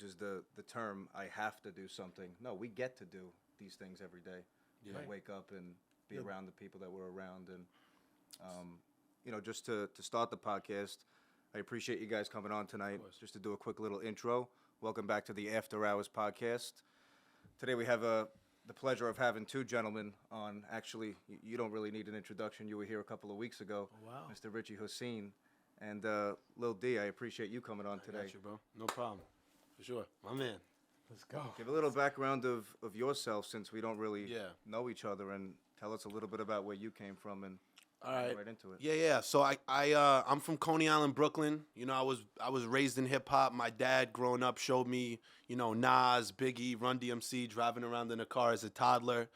uses the term "I have to do something." No, we get to do these things every day. Yeah. You know, wake up and be around the people that we're around, and you know, just to start the podcast, I appreciate you guys coming on tonight. Just to do a quick little intro. Welcome back to the After Hours podcast. Today we have the pleasure of having two gentlemen on. Actually, you don't really need an introduction. You were here a couple of weeks ago. Oh, wow. Mr. RIchie Hosein and Lil Dee. I appreciate you coming on today. I got you, bro. No problem. For sure. My man. Let's go. Give a little background of yourself, since we don't really know each other, and tell us a little bit about where you came from, and all right, right into it. Yeah. So I'm from Coney Island, Brooklyn. You know, I was raised in hip hop. My dad, growing up, showed me, you know, Nas, Biggie, Run DMC, driving around in a car as a toddler.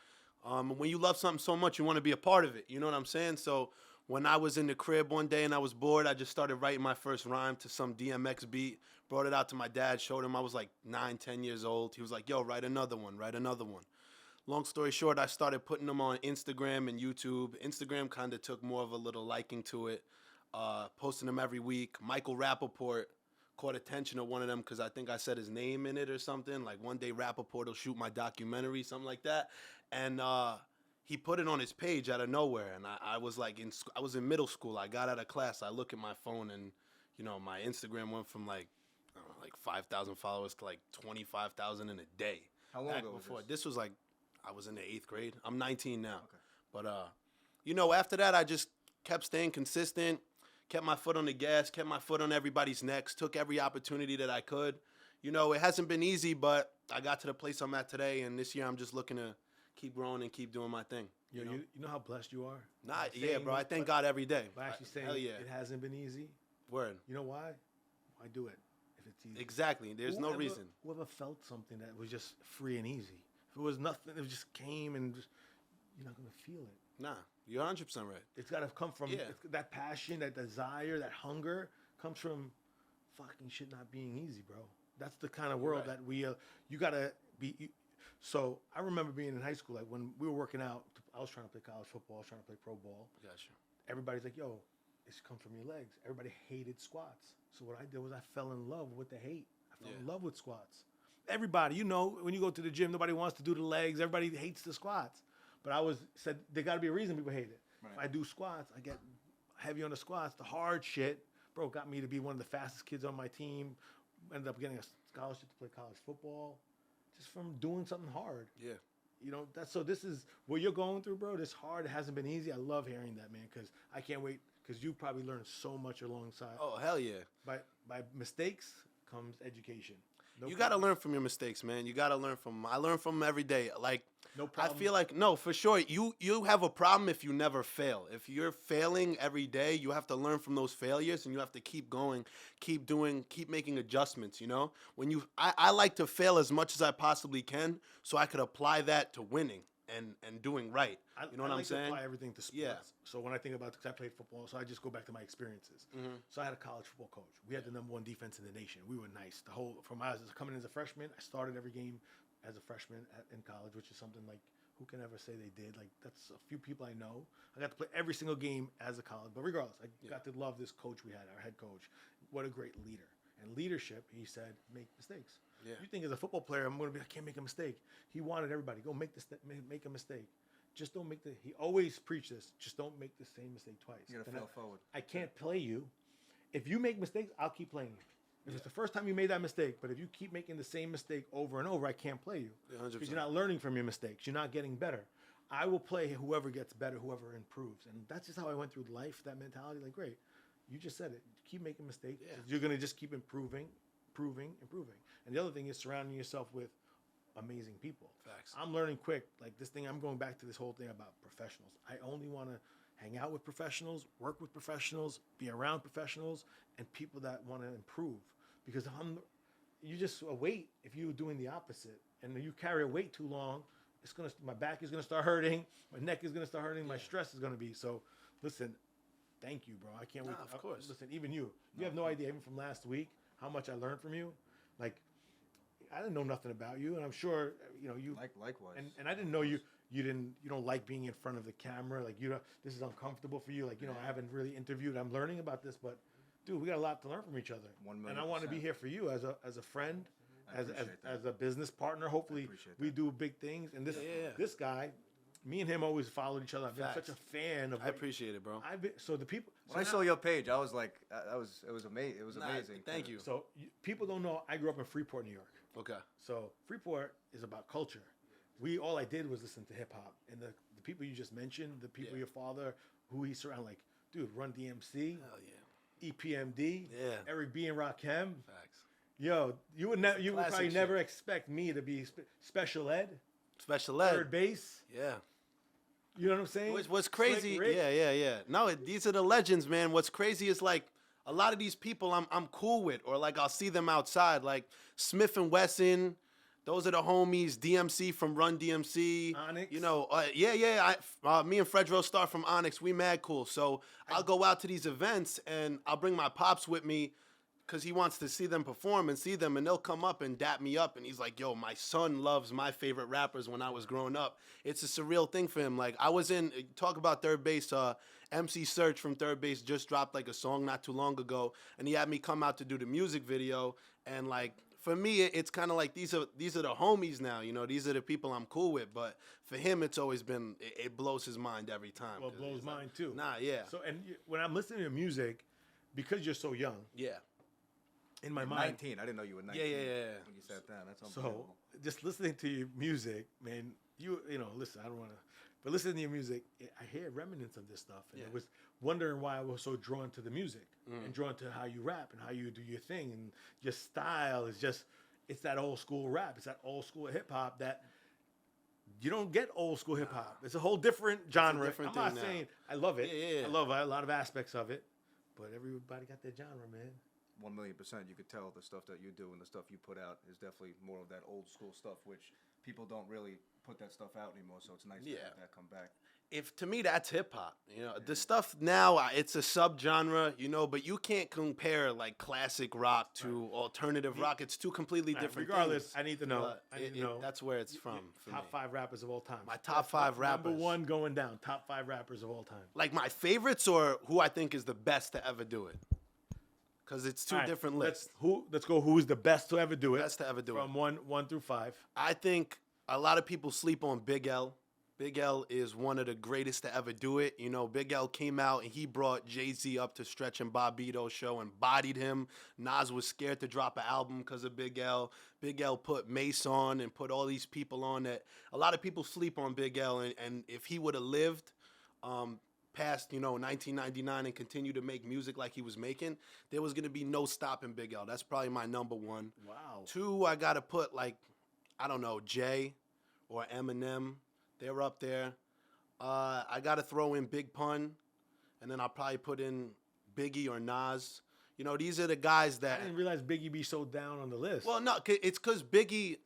When you love something so much, you want to be a part of it. You know what I'm saying? So when I was in the crib one day and I was bored, I just started writing my first rhyme to some DMX beat. Brought it out to my dad, showed him. I was like 9, 10 years old. He was like, yo, write another one, write another one. Long story short, I started putting them on Instagram and YouTube. Instagram kind of took more of a little liking to it, posting them every week. Michael Rappaport caught attention of one of them because I think I said his name in it or something. Like one day Rappaport will shoot my documentary, something like that. And he put it on his page out of nowhere. And I was like, I was in middle school. I got out of class. I look at my phone and, you know, my Instagram went from like 5,000 followers to like 25,000 in a day. How long ago was this? This was like, I was in the 8th grade. I'm 19 now. Okay. But, you know, after that, I just kept staying consistent, kept my foot on the gas, kept my foot on everybody's necks, took every opportunity that I could. You know, it hasn't been easy, but I got to the place I'm at today, and this year I'm just looking to keep growing and keep doing my thing. You know how blessed you are? Yeah, bro. I thank God every day. By actually saying it hasn't been easy. Word. You know why? Why do it if it's easy? Exactly. There's no reason. Whoever felt something that was just free and easy? If it was nothing, it just came and just, you're not going to feel it. Nah, you're 100% right. It's got to come from that passion, that desire, that hunger comes from fucking shit not being easy, bro. That's the kind of world that we, you got to be. So I remember being in high school, like when we were working out, I was trying to play college football, I was trying to play pro ball. Gotcha. Everybody's like, yo, it comes from your legs. Everybody hated squats. So what I did was I fell in love with the hate. I fell in love with squats. Everybody, you know, when you go to the gym, nobody wants to do the legs. Everybody hates the squats. But I said there got to be a reason people hate it. Right. If I do squats, I get heavy on the squats. The hard shit, bro, got me to be one of the fastest kids on my team. Ended up getting a scholarship to play college football just from doing something hard. Yeah. You know, this is what you're going through, bro. This hard. It hasn't been easy. I love hearing that, man, because I can't wait, because you probably learned so much alongside. Oh, hell yeah. By mistakes comes education. You got to learn from your mistakes, man. You got to learn from them. I learn from them every day. Like, no problem. I feel like, no, for sure. You have a problem if you never fail. If you're failing every day, you have to learn from those failures, and you have to keep going, keep making adjustments, you know? I like to fail as much as I possibly can so I could apply that to winning and doing right. You know what I'm saying? I apply everything to sports. Yeah. So when I think about, because I played football, so I just go back to my experiences. Mm-hmm. So I had a college football coach. We had the #1 defense in the nation. We were nice. From I was coming in as a freshman, I started every game as a freshman in college, which is something like, who can ever say they did? Like, that's a few people I know. I got to play every single game as a college. But regardless, I got to love this coach we had, our head coach. What a great leader. And leadership, he said, make mistakes. Yeah. You think as a football player, I can't make a mistake. He wanted everybody, go make a mistake. Just don't he always preached this, just don't make the same mistake twice. You gotta fail forward. I can't play you. If you make mistakes, I'll keep playing you. If it's the first time you made that mistake, but if you keep making the same mistake over and over, I can't play you. Because you're not learning from your mistakes. You're not getting better. I will play whoever gets better, whoever improves. And that's just how I went through life, that mentality. Like, great, you just said it. Keep making mistakes. Yeah. You're going to just keep improving. And the other thing is surrounding yourself with amazing people. Facts. I'm learning quick. Like this thing, I'm going back to this whole thing about professionals. I only want to hang out with professionals, work with professionals, be around professionals, and people that want to improve. Because you just a weight if you're doing the opposite. And you carry a weight too long, my back is gonna start hurting, my neck is gonna start hurting, my stress is gonna be. So listen, thank you, bro. I can't wait. Of course. Listen, even you have no idea, even from last week, how much I learned from you. Like, I didn't know nothing about you, and I'm sure you. Likewise. And I didn't know you don't like being in front of the camera. Like this is uncomfortable for you. Like I haven't really interviewed. I'm learning about this, but dude, we got a lot to learn from each other. 1 million%. And I want to be here for you as a friend, as a business partner. Hopefully, we do big things. And this guy, me and him always followed each other. I've been such a fan of. I appreciate it, bro. So the people. When I saw your page, I was like, it was amazing. It was amazing. Thank you. So people don't know I grew up in Freeport, New York. Okay. So Freeport is about culture. All I did was listen to hip hop, and the people you just mentioned, the people your father, who he surrounded, like, dude, Run DMC, Hell yeah. EPMD, Eric B and Rakim. Facts. Yo, you would probably never expect me to be special ed, third base. Yeah. You know what I'm saying? What's crazy? Yeah. No, these are the legends, man. What's crazy is like a lot of these people I'm cool with, or like I'll see them outside, like Smith and Wesson. Those are the homies. DMC from Run DMC. Onyx. You know, me and Fredro Star from Onyx, we mad cool. So I'll go out to these events and I'll bring my pops with me because he wants to see them perform and see them, and they'll come up and dap me up. And he's like, yo, my son loves my favorite rappers when I was growing up. It's a surreal thing for him. Like, I was talk about Third Base, MC Search from Third Base just dropped like a song not too long ago, and he had me come out to do the music video. And like, for me, it's kind of like these are the homies now, you know. These are the people I'm cool with. But for him, it's always been it blows his mind every time. Well, it blows mine too. Nah, yeah. So when I'm listening to music, because you're so young, in my mind, 19. I didn't know you were 19. Yeah. When you sat down, that's unbelievable. So just listening to your music, man, you know, listen, I don't want to, but listening to your music, I hear remnants of this stuff, and I was wondering why I was so drawn to the music and drawn to how you rap and how you do your thing, and your style is just, it's that old school rap, it's that old school hip hop that you don't get old school hip hop. It's a whole different genre. I'm not saying I love it. I love a lot of aspects of it, but everybody got their genre, man. 1,000,000%. You could tell the stuff that you do and the stuff you put out is definitely more of that old school stuff, which people don't really put that stuff out anymore. So it's nice to have that come back. To me, that's hip hop. You know, the stuff now, it's a subgenre, you know, but you can't compare like classic rock to alternative rock. It's two completely different regardless, things. I need to know. That's where it's from. Top 5 rappers of all time. My top 5 rappers. Number 1 going down. Top 5 rappers of all time. Like my favorites, or who I think is the best to ever do it. Because it's two different lists. Let's go. Who's the best to ever do it? Best to ever do it. From 1 through 5. I think a lot of people sleep on Big L. Big L is one of the greatest to ever do it. You know, Big L came out and he brought Jay-Z up to Stretch and Bobbito's show and bodied him. Nas was scared to drop an album because of Big L. Big L put Mace on and put all these people on that. A lot of people sleep on Big L, and if he would have lived past, 1999 and continued to make music like he was making, there was going to be no stopping Big L. That's probably my number 1. Wow. 2, I got to put, like, I don't know, Jay or Eminem. They're up there. I got to throw in Big Pun, and then I'll probably put in Biggie or Nas. You know, these are the guys that... I didn't realize Biggie be so down on the list. Well, no, it's because Biggie...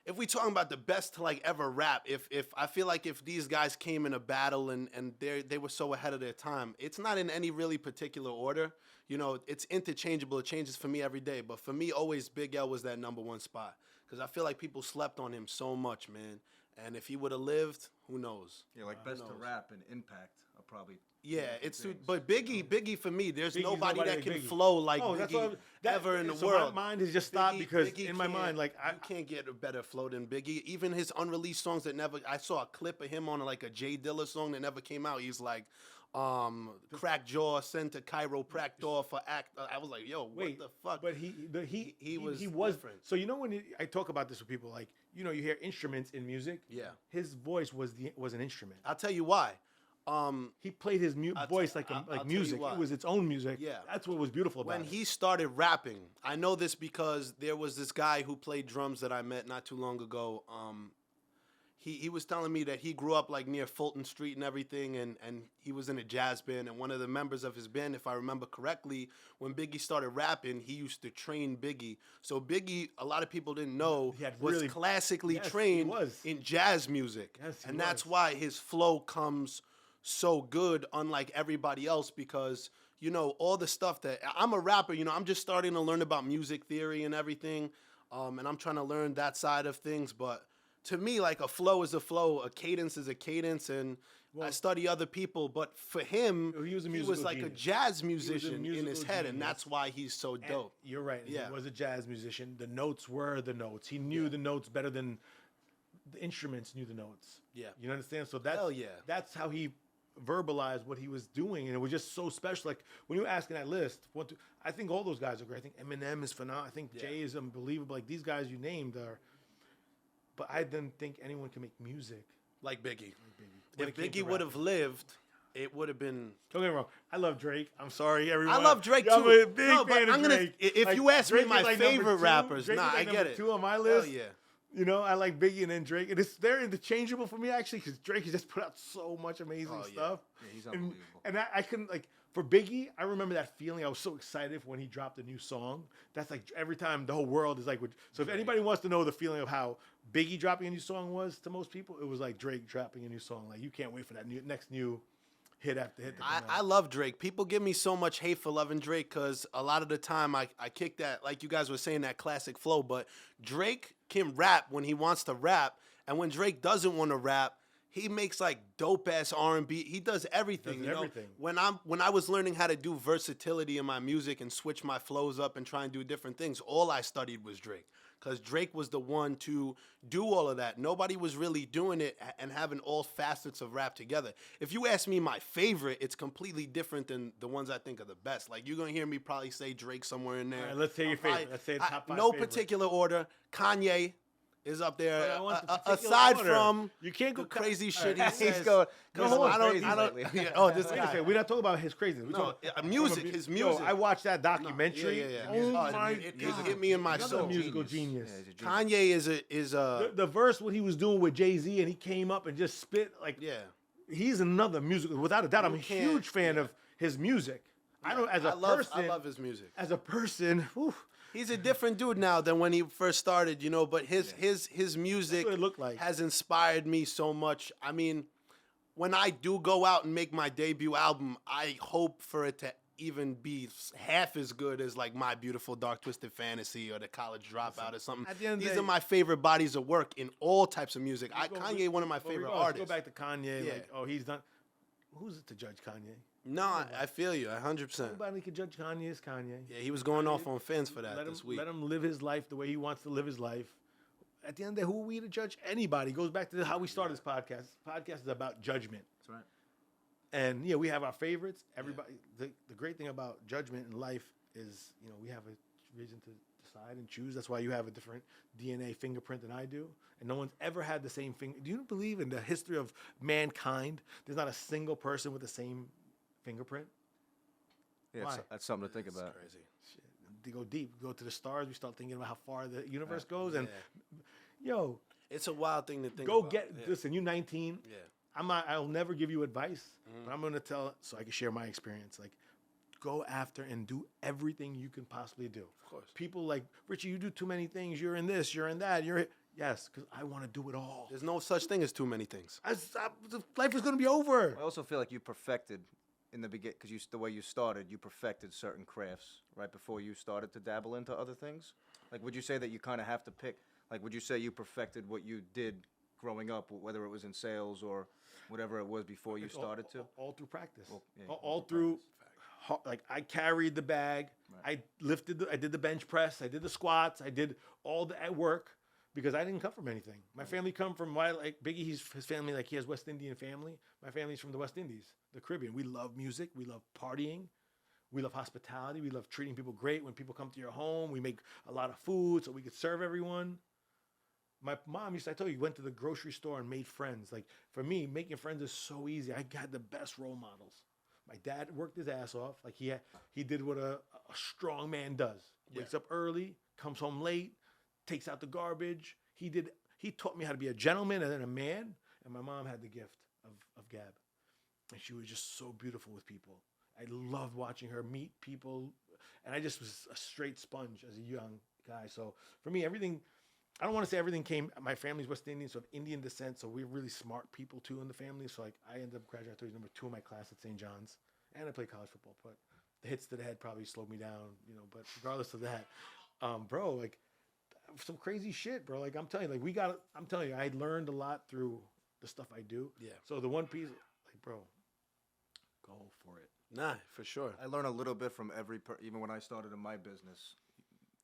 If we talking about the best to like ever rap, if I feel like if these guys came in a battle and they were so ahead of their time, it's not in any really particular order. You know, it's interchangeable. It changes for me every day. But for me, always Big L was that number 1 spot. Because I feel like people slept on him so much, man. And if he would have lived, who knows? Yeah, like best to rap and impact are probably... Yeah, it's too, but Biggie for me, there's nobody that can flow like Biggie ever in the world. My mind has just stopped because in my mind, like you can't get a better flow than Biggie. Even his unreleased songs that never, I saw a clip of him on like a Jay Dilla song that never came out. He's like, crack jaw, sent to chiropractor for act. I was like, yo, what the fuck? But he was different. So when I talk about this with people, like you hear instruments in music. Yeah, his voice was an instrument. I'll tell you why. He played his voice like music. It was its own music. Yeah, that's what was beautiful about it. When he started rapping, I know this because there was this guy who played drums that I met not too long ago. He was telling me that he grew up like near Fulton Street and everything, and he was in a jazz band. And one of the members of his band, if I remember correctly, when Biggie started rapping, he used to train Biggie. So Biggie, a lot of people didn't know, was classically trained in jazz music, and that's why his flow comes so good, unlike everybody else, because all the stuff that I'm a rapper, I'm just starting to learn about music theory and everything, and I'm trying to learn that side of things. But to me, like a flow is a flow, a cadence is a cadence, and I study other people, but for him, He was a he musical was like genius. a jazz musician in musical his head, and genius. that's why he's so And dope. you're right. Yeah. He was a jazz musician. The notes were the notes. He knew the notes better than the instruments knew the notes. Yeah. You understand? So that's Hell yeah. that's how he verbalized what he was doing, and it was just so special. Like when you were asking that list, I think all those guys are great. I think Eminem is phenomenal. I think Jay is unbelievable. Like these guys you named are, but I didn't think anyone can make music Like Biggie. when If it came to Biggie would have rapping. lived, it would have been. Don't get me wrong. I love Drake. I'm sorry, everyone. I love Drake I'm too. a big No, but fan of I'm gonna- Drake. if Like, you ask me Drake my is like number favorite 2. rappers, Drake nah, is like I get number it. 2 on my Hell list. yeah. You know, I like Biggie and then Drake. And they're interchangeable for me, actually, because Drake has just put out so much amazing Oh, yeah. stuff. Yeah, he's And, unbelievable. and I couldn't, like, for Biggie, I remember that feeling. I was so excited when he dropped a new song. That's like every time the whole world is like, so if anybody wants to know the feeling of how Biggie dropping a new song was to most people, it was like Drake dropping a new song. Like, you can't wait for that next new hit after hit. I love Drake. People give me so much hate for loving Drake because a lot of the time I kick that, like you guys were saying, that classic flow. But Drake can rap when he wants to rap, and when Drake doesn't want to rap, he makes like dope ass R&B. He does everything. Does you know? everything. When I was learning how to do versatility in my music and switch my flows up and try and do different things, all I studied was Drake. Because Drake was the one to do all of that. Nobody was really doing it and having all facets of rap together. If you ask me my favorite, it's completely different than the ones I think are the best. Like, you're going to hear me probably say Drake somewhere in there. All right, let's say your favorite. Let's say the top 5 No favorite. particular order. Kanye is up there. I want the particular Aside order. from You can't go the crazy All shit right, he He's says. going- Because going I don't. crazy lately. Yeah, oh, this Wait a guy. second, we're not talking about his craziness. We're No, talking music, from his Yo, music. I watched that documentary. Yeah. Oh Oh, my it god, hit me in my Another soul. musical genius. Yeah, he's a genius. Kanye is a The verse what he was doing with Jay-Z, and he came up and just spit like yeah. he's another musical. Without a doubt, I'm a can't- huge fan of his music. I don't as a I person. love his music. As a person, whew, He's a different dude now than when he first started, you know. But his music what it looked like. has inspired me so much. I mean, when I do go out and make my debut album, I hope for it to even be half as good as like My Beautiful Dark Twisted Fantasy or The College Dropout or something. at the end of the These day- are my favorite bodies of work in all types of music. Kanye, one of my Well, favorite regardless, artists. Go back to Kanye. Yeah. Like, oh, he's done. Who's it to judge Kanye? No, I feel you, 100%. Nobody can judge Kanye as Kanye. Yeah, he was going off on fans for that Let this him week. let him live his life the way he wants to live his life. At the end of the day, who are we to judge anybody? It goes back to how we started this podcast. This podcast is about judgment. That's right. And yeah, we have our favorites. Everybody, the great thing about judgment in life is, you know, we have a reason to decide and choose. That's why you have a different DNA fingerprint than I do. And no one's ever had the same finger. Do you believe in the history of mankind? There's not a single person with the same fingerprint. Yeah, Why? that's something to think It's about. crazy. Shit. They go deep. Go to the stars. We start thinking about how far the universe goes. And yo, It's a wild thing to think go about. get Yeah. listen. You're 19. Yeah. I'll never give you advice, but I'm gonna tell so I can share my experience. Like, go after and do everything you can possibly do. Of course. People like Richie, you do too many things. You're in this. You're in that. Yes, because I want to do it all. There's no such thing as too many things. Life is gonna be over. I also feel like you perfected in the beginning because the way you started, you perfected certain crafts right before you started to dabble into other things. Like, would you say that you kind of have to pick? Like, would you say you perfected what you did growing up, whether it was in sales or whatever it was before you started to? All through practice. yeah, all through. Like, I carried the bag. Right. I did the bench press. I did the squats. I did all the at work because I didn't come from anything. My family come from like Biggie. His family, like, he has West Indian family. My family's from the West Indies, the Caribbean. We love music. We love partying. We love hospitality. We love treating people great. When people come to your home, we make a lot of food so we could serve everyone. My mom used to, I told you, went to the grocery store and made friends. Like, for me, making friends is so easy. I got the best role models. My dad worked his ass off. Like, he did what a strong man does. Wakes up early, comes home late, takes out the garbage. He taught me how to be a gentleman and then a man. And my mom had the gift of gab. And she was just so beautiful with people. I loved watching her meet people. And I just was a straight sponge as a young guy. So for me, everything, I don't want to say everything came, my family's West Indian, so of Indian descent. So we're really smart people too in the family. So like, I ended up graduating, I told you, number 2 in my class at St. John's. And I played college football, but the hits to the head probably slowed me down, you know, but regardless of that, bro, like, some crazy shit, bro. Like, I'm telling you, like, I'm telling you, I learned a lot through the stuff I do. Yeah. So the one piece, bro, go for it. Nah, for sure. I learn a little bit from even when I started in my business.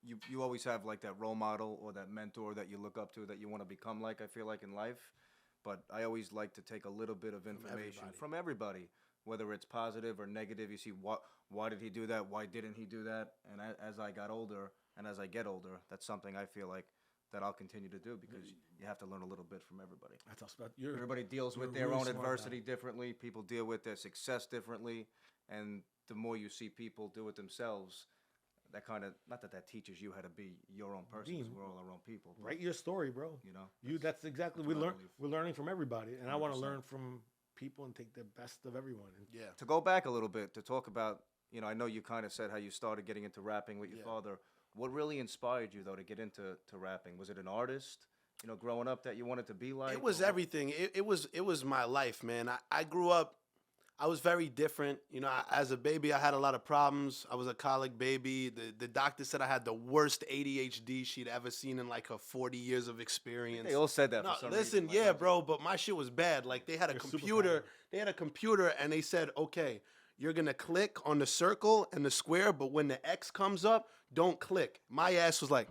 You always have like that role model or that mentor that you look up to that you want to become like, I feel like, in life. But I always like to take a little bit of information from everybody, whether it's positive or negative. You see, why did he do that? Why didn't he do that? And as I got older and as I get older, that's something I feel like that I'll continue to do because you have to learn a little bit from everybody. Everybody deals with their own adversity differently. People deal with their success differently. And the more you see people do it themselves, that kind of, not that teaches you how to be your own person, 'cause we're all our own people. Write your story, bro. You know? That's exactly, we're learning from everybody. And 100%. I want to learn from people and take the best of everyone. Yeah. To go back a little bit, to talk about, I know you kind of said how you started getting into rapping with your father. What really inspired you, though, to get into rapping? Was it an artist, growing up that you wanted to be like? It was everything. It was my life, man. I grew up, I was very different. As a baby, I had a lot of problems. I was a colic baby. The doctor said I had the worst ADHD she'd ever seen in like her 40 years of experience. They all said that for some reason. Listen, yeah, bro, but my shit was bad. Like they had a computer. They had a computer and they said, okay, you're going to click on the circle and the square, but when the X comes up, don't click. My ass was like,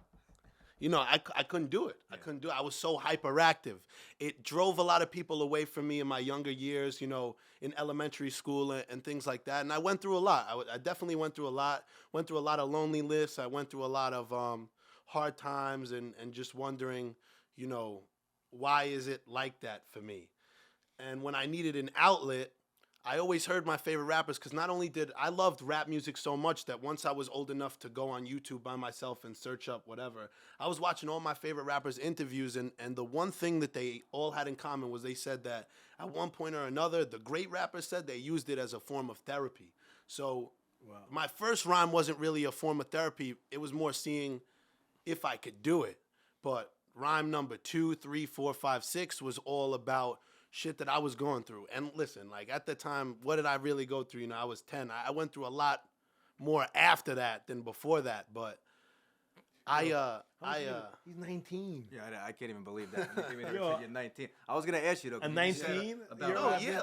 I couldn't do it. I couldn't do it. I was so hyperactive. It drove a lot of people away from me in my younger years, in elementary school and things like that. And I went through a lot. I definitely went through a lot. Went through a lot of loneliness. I went through a lot of hard times and just wondering, why is it like that for me? And when I needed an outlet, I always heard my favorite rappers because not only did I loved rap music so much that once I was old enough to go on YouTube by myself and search up whatever, I was watching all my favorite rappers' interviews, and the one thing that they all had in common was they said that at one point or another, the great rappers said they used it as a form of therapy. So my first rhyme wasn't really a form of therapy. It was more seeing if I could do it. But rhyme number 2, 3, 4, 5, 6 was all about shit that I was going through. And listen, like at the time, what did I really go through? I was 10. I went through a lot more after that than before that. But he's 19. Yeah, I can't even believe that. You're 19. I was gonna ask you though. A 19?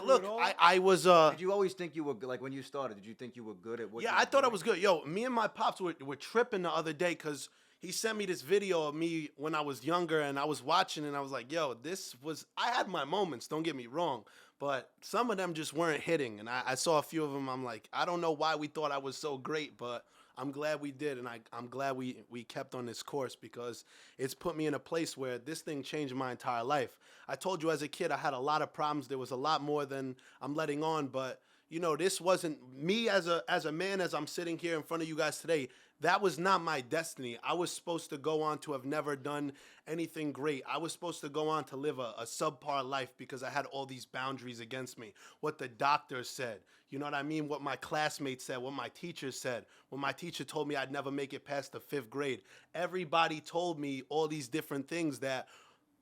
Look, I was. Did you always think you were like when you started? Did you think you were good at what? Yeah, I thought I was good. Yo, me and my pops were tripping the other day because he sent me this video of me when I was younger, and I was watching, and I was like, yo, I had my moments, don't get me wrong, but some of them just weren't hitting, and I saw a few of them, I'm like, I don't know why we thought I was so great, but I'm glad we did, and I'm glad we kept on this course because it's put me in a place where this thing changed my entire life. I told you as a kid I had a lot of problems. There was a lot more than I'm letting on, but this wasn't me as a man as I'm sitting here in front of you guys today. That was not my destiny. I was supposed to go on to have never done anything great. I was supposed to go on to live a subpar life because I had all these boundaries against me. What the doctors said, you know what I mean? What my classmates said, what my teachers said. When my teacher told me I'd never make it past the 5th grade. Everybody told me all these different things that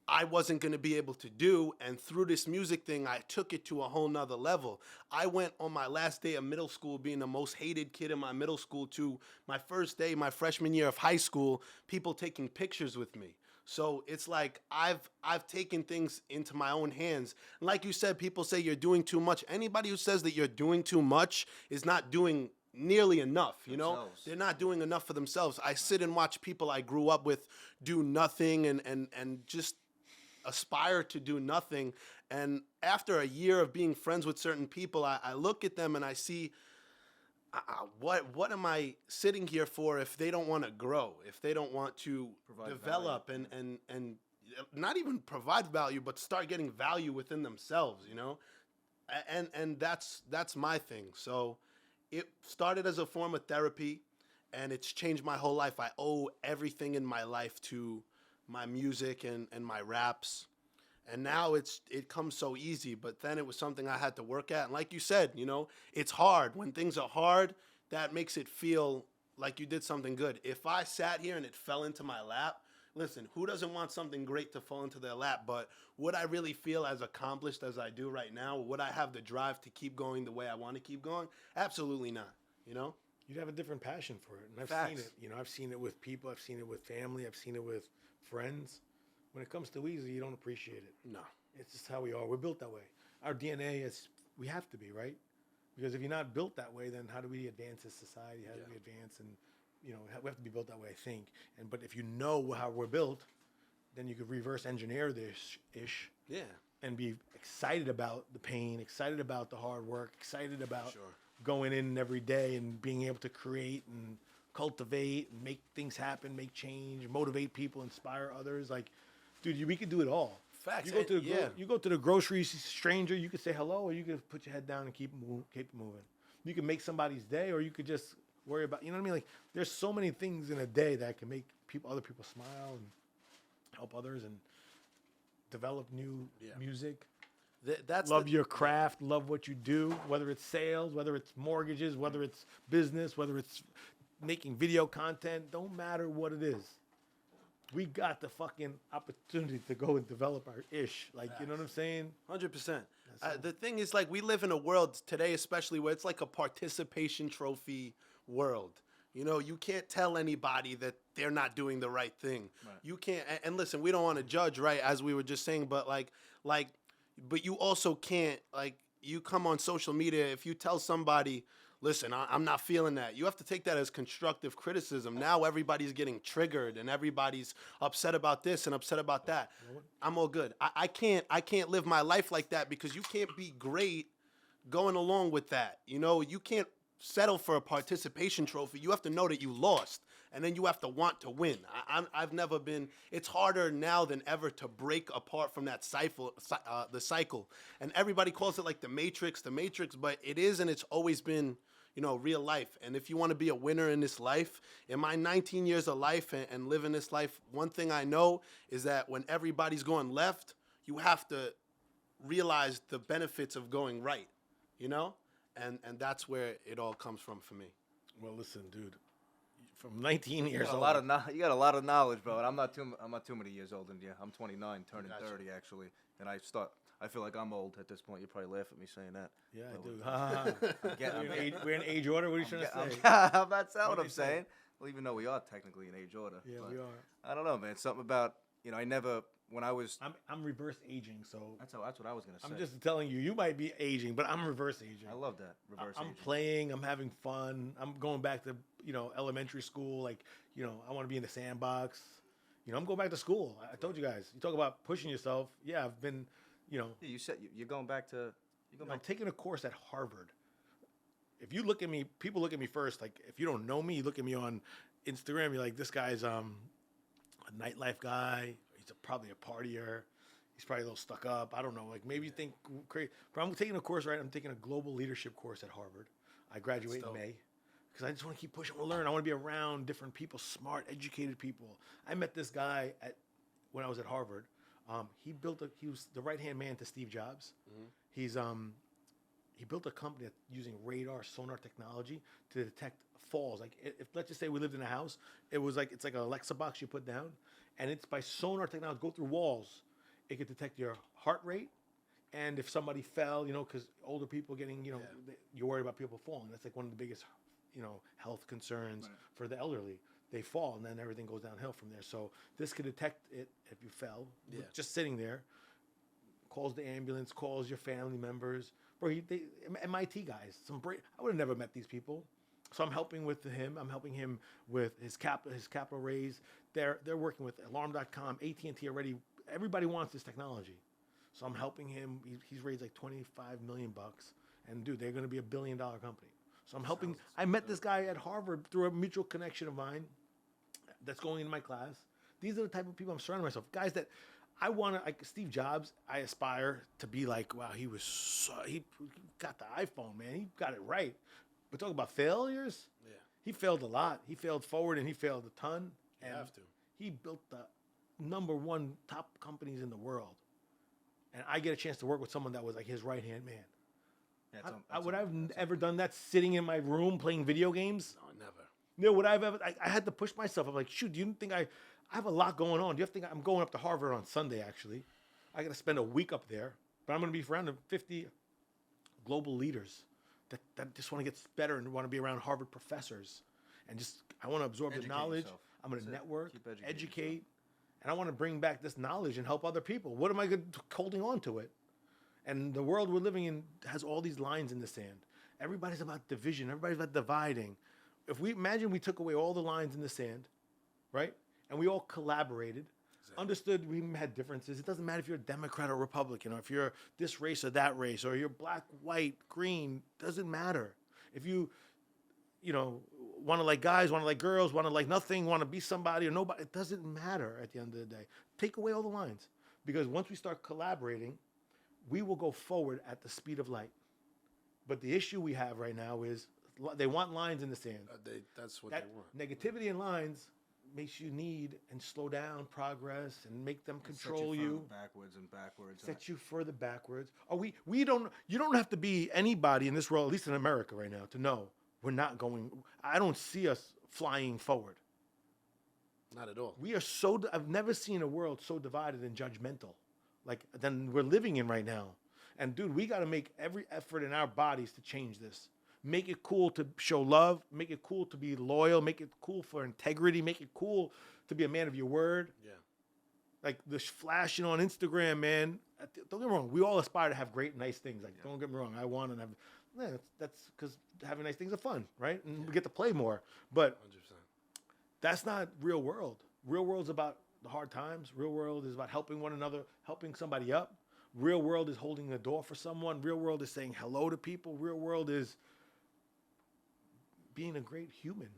I wasn't going to be able to do, and through this music thing, I took it to a whole nother level. I went on my last day of middle school being the most hated kid in my middle school to my first day, my freshman year of high school, people taking pictures with me. So it's like I've taken things into my own hands. And like you said, people say you're doing too much. Anybody who says that you're doing too much is not doing nearly enough, They're not doing enough for themselves. I sit and watch people I grew up with do nothing and just aspire to do nothing. And after a year of being friends with certain people, I look at them and I see what am I sitting here for if they don't want to grow, if they don't want to develop and not even provide value, but start getting value within themselves, and that's my thing. So it started as a form of therapy, and it's changed my whole life. I owe everything in my life to my music and my raps. And now it comes so easy, but then it was something I had to work at. And like you said, it's hard. When things are hard, that makes it feel like you did something good. If I sat here and it fell into my lap, listen, who doesn't want something great to fall into their lap? But would I really feel as accomplished as I do right now? Would I have the drive to keep going the way I want to keep going? Absolutely not, You'd have a different passion for it. And I've seen it. I've seen it with people. I've seen it with family. I've seen it with friends. When it comes to Weezy, you don't appreciate it. No. It's just how we are. We're built that way. Our DNA is we have to be, right? Because if you're not built that way, then how do we advance as society? How do we advance? And, you know, we have to be built that way, I think. But if you know how we're built, then you could reverse engineer this ish. Yeah. And be excited about the pain, excited about the hard work, excited about going in every day and being able to create and cultivate and make things happen, make change, motivate people, inspire others. Like, dude, we could do it all. Facts. You go to the grocery stranger, you could say hello, or you could put your head down and keep moving. You can make somebody's day, or you could just worry about, you know what I mean? Like, there's so many things in a day that can make other people smile and help others and develop new music. Love your craft, love what you do, whether it's sales, whether it's mortgages, whether it's business, whether it's making video content, don't matter what it is. We got the fucking opportunity to go and develop our ish. Like, you know what I'm saying? 100%. The thing is, like, we live in a world today, especially where it's like a participation trophy world. You know, you can't tell anybody that they're not doing the right thing. Right. You can't, and listen, we don't want to judge, right, as we were just saying, but but you also can't, like, you come on social media, if you tell somebody, listen, I'm not feeling that, you have to take that as constructive criticism. Now everybody's getting triggered and everybody's upset about this and upset about that. I'm all good. I can't live my life like that, because you can't be great going along with that. You know, you can't settle for a participation trophy. You have to know that you lost, and then you have to want to win. I've never been. It's harder now than ever to break apart from that the cycle. And everybody calls it like the Matrix, but it is, and it's always been, you know, real life. And if you want to be a winner in this life, in my 19 years of life and living this life, one thing I know is that when everybody's going left, you have to realize the benefits of going right, you know? And that's where it all comes from for me. Well, listen, dude, from 19 years old, you got a lot of knowledge, bro. And I'm not too many years older than you. I'm 29, turning 30 actually, and I feel like I'm old at this point. You probably laugh at me saying that. Yeah, I do. We're in age order. What are you trying to say? I'm not saying what I'm saying. Well, even though we are technically in age order. Yeah, we are. I don't know, man. Something about, you know, when I was... I'm reverse aging, so... That's what I was going to say. I'm just telling you, you might be aging, but I'm reverse aging. I love that, reverse aging. I'm playing, I'm having fun. I'm going back to, you know, elementary school. Like, you know, I want to be in the sandbox. You know, I'm going back to school. I told you guys. You talk about pushing yourself. Yeah, I've been, you know... Yeah, you said you're going back to... I'm taking a course at Harvard. If you look at me, people look at me first. Like, if you don't know me, you look at me on Instagram, you're like, this guy's a nightlife guy. He's probably a partier. He's probably a little stuck up. I don't know. Like, maybe you think crazy. But I'm taking a course, right? I'm taking a global leadership course at Harvard. I graduate in May because I just want to keep pushing to learn. I want to be around different people, smart, educated people. I met this guy when I was at Harvard. He was the right-hand man to Steve Jobs. Mm-hmm. He built a company using radar, sonar technology to detect falls. Like, if let's just say we lived in a house, it's like an Alexa box you put down, and it's by sonar technology, go through walls. It could detect your heart rate, and if somebody fell, you know, because older people getting, you know, you're worried about people falling. That's like one of the biggest, you know, health concerns for the elderly. They fall, and then everything goes downhill from there. So this could detect it if you fell, just sitting there. Calls the ambulance, calls your family members. Bro, MIT guys. I would have never met these people. So I'm helping with him. I'm helping him with his capital raise. They're working with Alarm.com, AT&T already. Everybody wants this technology. So I'm helping him. He's raised like $25 million. And dude, they're going to be $1 billion company. So I'm helping. I met this guy at Harvard through a mutual connection of mine that's going in my class. These are the type of people I'm surrounding myself. Guys that I want to, like Steve Jobs, I aspire to be like, wow, he got the iPhone, man. He got it right. But talk about failures. Yeah. He failed a lot. He failed forward and he failed a ton. You have to. He built the #1 top companies in the world. And I get a chance to work with someone that was like his right-hand man. Yeah, would I have ever done that sitting in my room playing video games? No, never. No, would I have ever? I had to push myself. I'm like, shoot, do you think I have a lot going on? Do you think I'm going up to Harvard on Sunday, actually? I got to spend a week up there. But I'm going to be around 50 global leaders that just want to get better and want to be around Harvard professors. And I want to absorb the knowledge. Yourself. I'm going to network, educate, and I want to bring back this knowledge and help other people. What am I holding on to it? And the world we're living in has all these lines in the sand. Everybody's about division. Everybody's about dividing. If we imagine we took away all the lines in the sand, right? And we all collaborated, understood we had differences. It doesn't matter if you're a Democrat or Republican, or if you're this race or that race, or you're black, white, green, doesn't matter. If you want to like guys, want to like girls, want to like nothing, want to be somebody or nobody, it doesn't matter at the end of the day. Take away all the lines. Because once we start collaborating, we will go forward at the speed of light. But the issue we have right now is they want lines in the sand. That's what they want. Negativity in lines makes you need and slow down progress and make them control you. Backwards and backwards. Set you further backwards. You don't have to be anybody in this world, at least in America right now, to know we're not going. I don't see us flying forward. Not at all. We are I've never seen a world so divided and judgmental than we're living in right now. And dude, we got to make every effort in our bodies to change this. Make it cool to show love. Make it cool to be loyal. Make it cool for integrity. Make it cool to be a man of your word. Yeah. Like the flashing on Instagram, man. Don't get me wrong. We all aspire to have great, nice things. Don't get me wrong. I want to have. Yeah, that's because having nice things are fun, right? And we get to play more. But 100%. That's not real world. Real world's about the hard times. Real world is about helping one another, helping somebody up. Real world is holding the door for someone. Real world is saying hello to people. Real world is being a great human,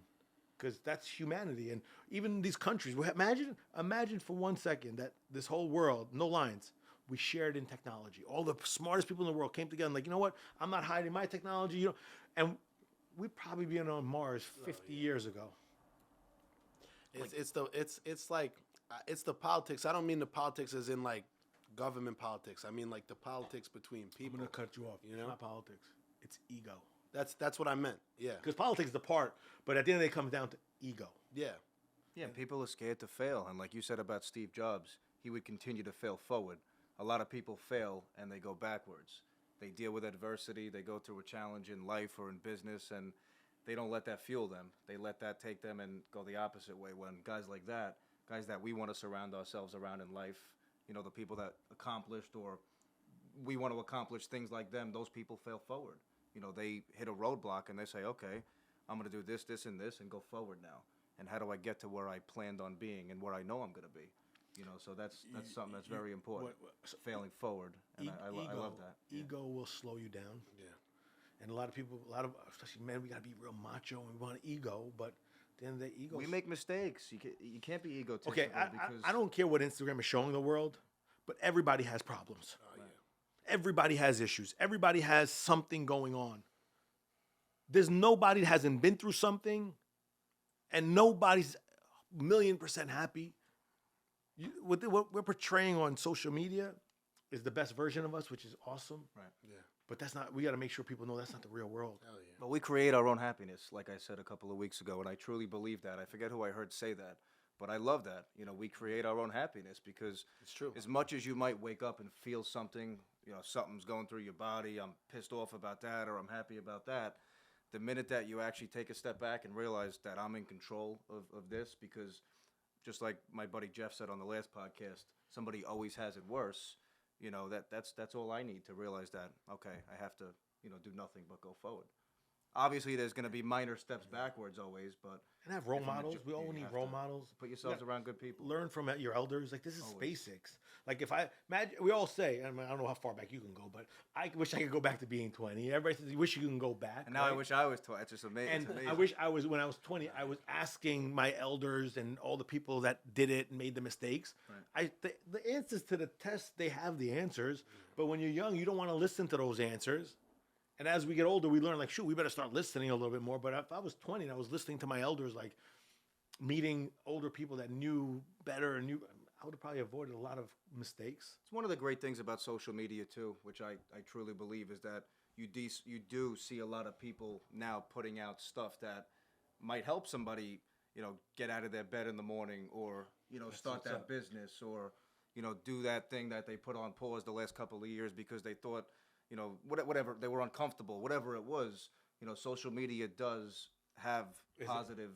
because that's humanity. And even in these countries, imagine for 1 second that this whole world, no lines, we shared in technology. All the smartest people in the world came together and like, you know what? I'm not hiding my technology. And we'd probably be on Mars 50 years ago. It's the politics. I don't mean the politics as in like government politics. I mean like the politics between people. I'm gonna cut you off. You know? It's not politics. It's ego. That's what I meant. Yeah. Because politics is the part, but at the end of the day, it comes down to ego. Yeah. Yeah, people are scared to fail. And like you said about Steve Jobs, he would continue to fail forward. A lot of people fail and they go backwards. They deal with adversity. They go through a challenge in life or in business, and they don't let that fuel them. They let that take them and go the opposite way. When guys like that, guys that we want to surround ourselves around in life, the people that accomplished, or we want to accomplish things like them, those people fail forward. They hit a roadblock and they say, okay, I'm going to do this, this, and this and go forward now. And how do I get to where I planned on being and where I know I'm going to be? So that's something that's very important. Failing forward. And I love that. Ego will slow you down. Yeah. And a lot of people, especially men, we got to be real macho and we want ego, but then the ego. We make mistakes. You can't be egotistical. Okay, because I don't care what Instagram is showing the world, but everybody has problems. Oh, yeah. Everybody has issues. Everybody has something going on. There's nobody that hasn't been through something, and nobody's 1,000,000% happy. What we're portraying on social media is the best version of us, which is awesome. Right. Yeah. But that's not. We got to make sure people know that's not the real world. Hell yeah. But we create our own happiness, like I said a couple of weeks ago, and I truly believe that. I forget who I heard say that, but I love that. We create our own happiness, because It's true. as much as you might wake up and feel something, something's going through your body, I'm pissed off about that or I'm happy about that, the minute that you actually take a step back and realize that I'm in control of this, because just like my buddy Jeff said on the last podcast, somebody always has it worse. That's all I need to realize that, okay, I have to, do nothing but go forward. Obviously, there's going to be minor steps backwards always, but... And have role models. We all need role models. Put yourselves around good people. Learn from your elders. Like, this is Always. basics. Like, if I imagine, we all say, I don't know how far back you can go, but I wish I could go back to being 20. Everybody says you wish you can go back. And now right? I wish I was 20. It's just amazing. And it's amazing. I wish I was, when I was 20, I was asking my elders and all the people that did it and made the mistakes. Right. The answers to the test, they have the answers. But when you're young, you don't want to listen to those answers. And as we get older, we learn, like, shoot, we better start listening a little bit more. But if I was 20 and I was listening to my elders, like, meeting older people that knew better and I would have probably avoided a lot of mistakes. It's one of the great things about social media, too, which I truly believe, is that you do see a lot of people now putting out stuff that might help somebody, get out of their bed in the morning, or, start that business, or, do that thing that they put on pause the last couple of years because they thought, whatever, they were uncomfortable, whatever it was. Social media does have positive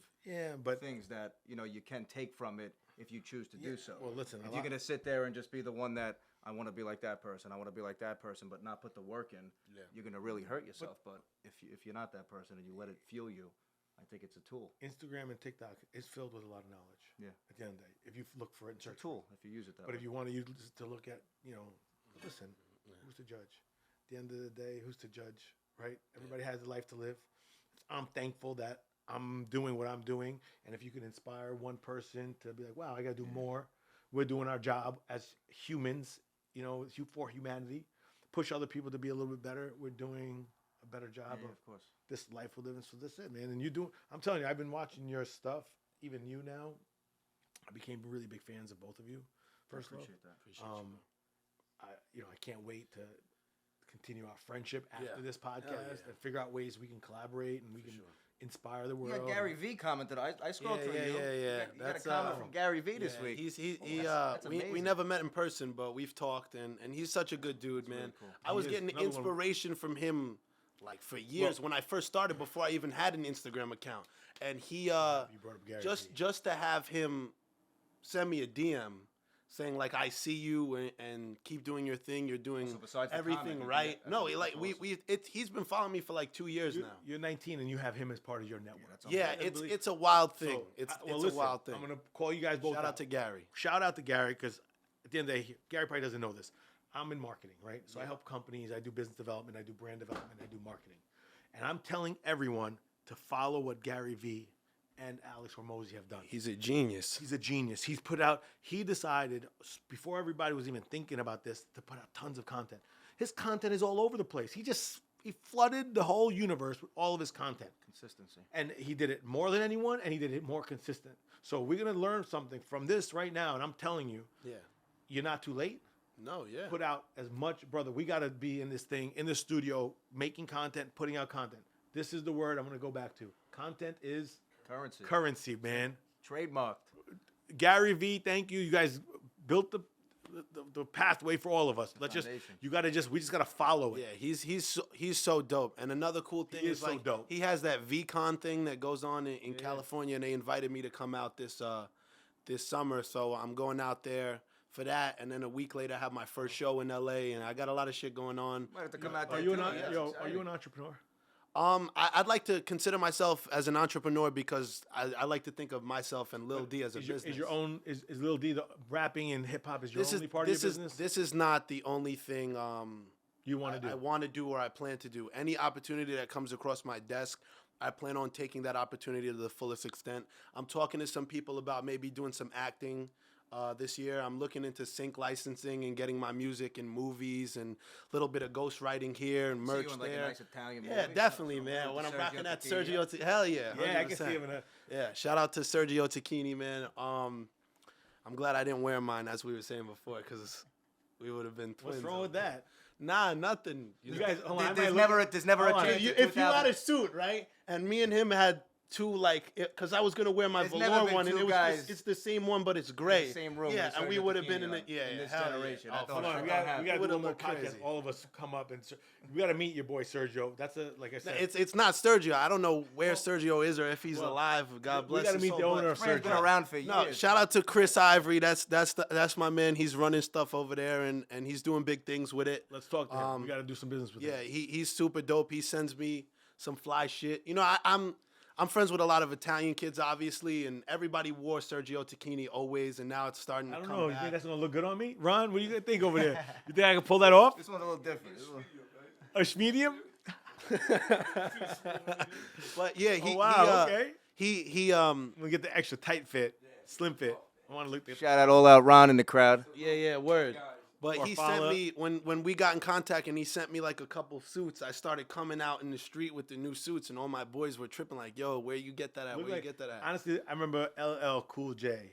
things that, you can take from it if you choose to do so. Well, listen, if you're going to sit there and just be the one that I want to be like that person. I want to be like that person, but not put the work in. Yeah. You're gonna really hurt yourself. But if you're not that person and you let it fuel you, I think it's a tool. Instagram and TikTok is filled with a lot of knowledge. Yeah. At the end of the day, if you look for it and It's a search tool if you use it that But way. if you want to use it to look at, listen, who's to judge? At the end of the day, who's to judge, right? Everybody has a life to live. I'm thankful that I'm doing what I'm doing. And if you can inspire one person to be like, wow, I got to do more. We're doing our job as humans, for humanity. Push other people to be a little bit better. We're doing a better job of course. this life we're living. So that's it, man. And I'm telling you, I've been watching your stuff, even you now. I became really big fans of both of you. First of all, Appreciate that. Appreciate you. I can't wait to continue our friendship after Yeah. this podcast and figure out ways we can collaborate and we can inspire the You world. got Gary Vee commented. I scrolled through you. Yeah. You got a comment from Gary Vee this week. That's We amazing. never met in person, but we've talked, and he's such a good dude, man. really cool. I was He is. getting Another one. inspiration from him, like for years when I first started, before I even had an Instagram account, and he You brought up Gary Vee. just to have him send me a DM saying like I see you and keep doing your thing. You're doing So besides the everything comment, you right. get- No, that's like awesome. he's been following me for like 2 years now. You're 19 and you have him as part of your network. Yeah, Unbelievable. it's a wild thing. So, It's listen, a wild thing. I'm gonna call you guys both. Shout out to Gary. Shout out to Gary, because at the end of the day, Gary probably doesn't know this. I'm in marketing, right? So I help companies. I do business development. I do brand development. I do marketing. And I'm telling everyone to follow what Gary Vee and Alex Hormozy have done. He's a genius. He's a genius. He decided before everybody was even thinking about this to put out tons of content. His content is all over the place. He flooded the whole universe with all of his content. Consistency. And he did it more than anyone, and he did it more consistent. So we're going to learn something from this right now, and I'm telling you, Yeah. you're not too late. No, yeah. Put out as much, brother. We got to be in this thing, in the studio, making content, putting out content. This is the word I'm going to go back to. Content is Currency. currency, man. Trademarked. Gary Vee, thank you. You guys built the pathway for all of us. We just got to follow it. Yeah, he's so dope. And another cool thing He is so like dope. he has that VCon thing that goes on in California, and they invited me to come out this summer. So I'm going out there for that, and then a week later I have my first show in LA, and I got a lot of shit going on. Might have to come out there. Are you too. an Yeah, yo? it's Are you exciting. an entrepreneur? I'd like to consider myself as an entrepreneur because I like to think of myself and Lil Dee as a business. Is your own is Lil Dee the rapping and hip hop is your only part of your business? This is not the only thing You want to do? I want to do or I plan to do. Any opportunity that comes across my desk, I plan on taking that opportunity to the fullest extent. I'm talking to some people about maybe doing some acting this year. I'm looking into sync licensing and getting my music in movies and a little bit of ghostwriting here and See merch you in, like, a there. nice Italian Yeah, movie. definitely, Something man. with When I'm Sergio rocking that Tacchini. Sergio, hell yeah, Yeah, I can see 100%. him in a. Yeah, shout out to Sergio Tacchini, man. I'm glad I didn't wear mine, as we were saying before, because we would have been twins. What's wrong with that? Nah, nothing. You guys, hold on, There's never a Hold on. change. If you had a suit, right, and me and him had two, like, because I was gonna wear my There's never velour been one, and two it was guys it's the same one, but it's gray. the same room Yeah, with and we Sergio would have been Tacchini in the on yeah, in this hell generation. Yeah. I Oh, thought Hold on, shit we don't got happen. to do would've one more looked podcast. crazy. All of us come up and we got to meet your boy Sergio. That's like I said. It's not Sergio. I don't know where Sergio is or if he's alive. God we bless. gotta his meet soul, the but- owner of Man's been Sergio. around for No, years. shout out to Chris Ivory. That's my man. He's running stuff over there, and he's doing big things with it. Let's talk to him. We got to do some business with Yeah, him. he's super dope. He sends me some fly shit. You know, I'm friends with a lot of Italian kids, obviously, and everybody wore Sergio Tacchini always, and now it's starting to I don't come know. You back. think that's gonna look good on me, Ron? What do you think over there? You think I can pull that off? This one's a little different. This one- A medium? But yeah, he Oh, wow, okay. he I'm gonna get the extra tight fit, slim fit. I want to look. Shout out all out Ron in the crowd. yeah, word. But Or he follow. sent me when we got in contact, and he sent me like a couple suits. I started coming out in the street with the new suits, and all my boys were tripping like, "Yo, where you get that at? Look Where like- you get that at?" Honestly, I remember LL Cool J.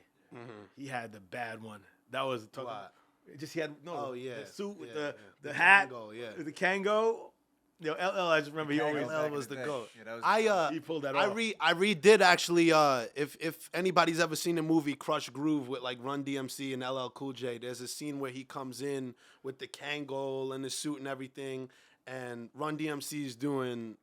He had the bad one. That was What? just he had Oh, yeah. the suit with Yeah, the yeah. The hat, Kango, yeah. the Kango. You know, LL. I just remember he always LL was the goat. Yeah, that was- I he pulled that I off. redid actually. If anybody's ever seen the movie Crush Groove with like Run DMC and LL Cool J, there's a scene where he comes in with the Kangol and the suit and everything, and Run DMC's doing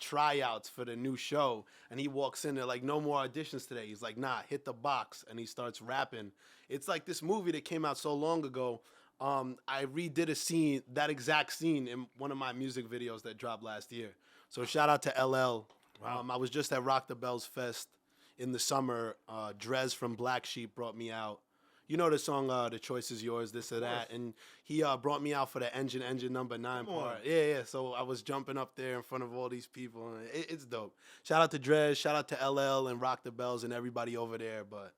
tryouts for the new show, and he walks in there like, "No more auditions today." He's like, "Nah, hit the box," and he starts rapping. It's like this movie that came out so long ago. I redid that exact scene in one of my music videos that dropped last year. So shout out to LL. Wow. I was just at Rock the Bells Fest in the summer. Drez from Black Sheep brought me out. You know the song, The Choice Is Yours, this or that. And he brought me out for the Engine number 9 part. Yeah. So I was jumping up there in front of all these people. And it's dope. Shout out to Drez, shout out to LL and Rock the Bells and everybody over there. But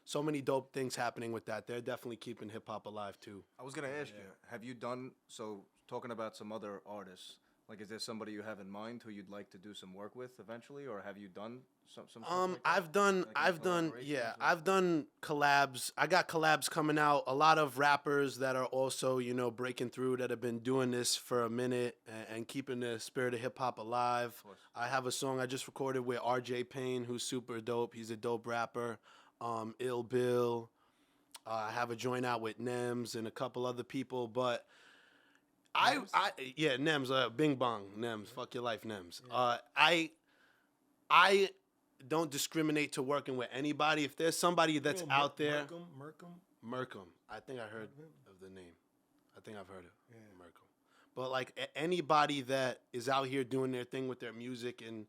so many dope things happening with that. They're definitely keeping hip-hop alive, too. I was going to ask you, have you done, so talking about some other artists, like is there somebody you have in mind who you'd like to do some work with eventually, or have you done some stuff like that? I've done collabs. I got collabs coming out. A lot of rappers that are also, breaking through, that have been doing this for a minute and keeping the spirit of hip hop alive. I have a song I just recorded with RJ Payne, who's super dope. He's a dope rapper. Ill Bill. I have a joint out with Nems and a couple other people, but Nems, Bing Bong, Nems, fuck your life, Nems. Yeah. I don't discriminate to working with anybody. If there's somebody that's out there, Merkham. I think I heard of the name. I think I've heard of Merkham. But like anybody that is out here doing their thing with their music and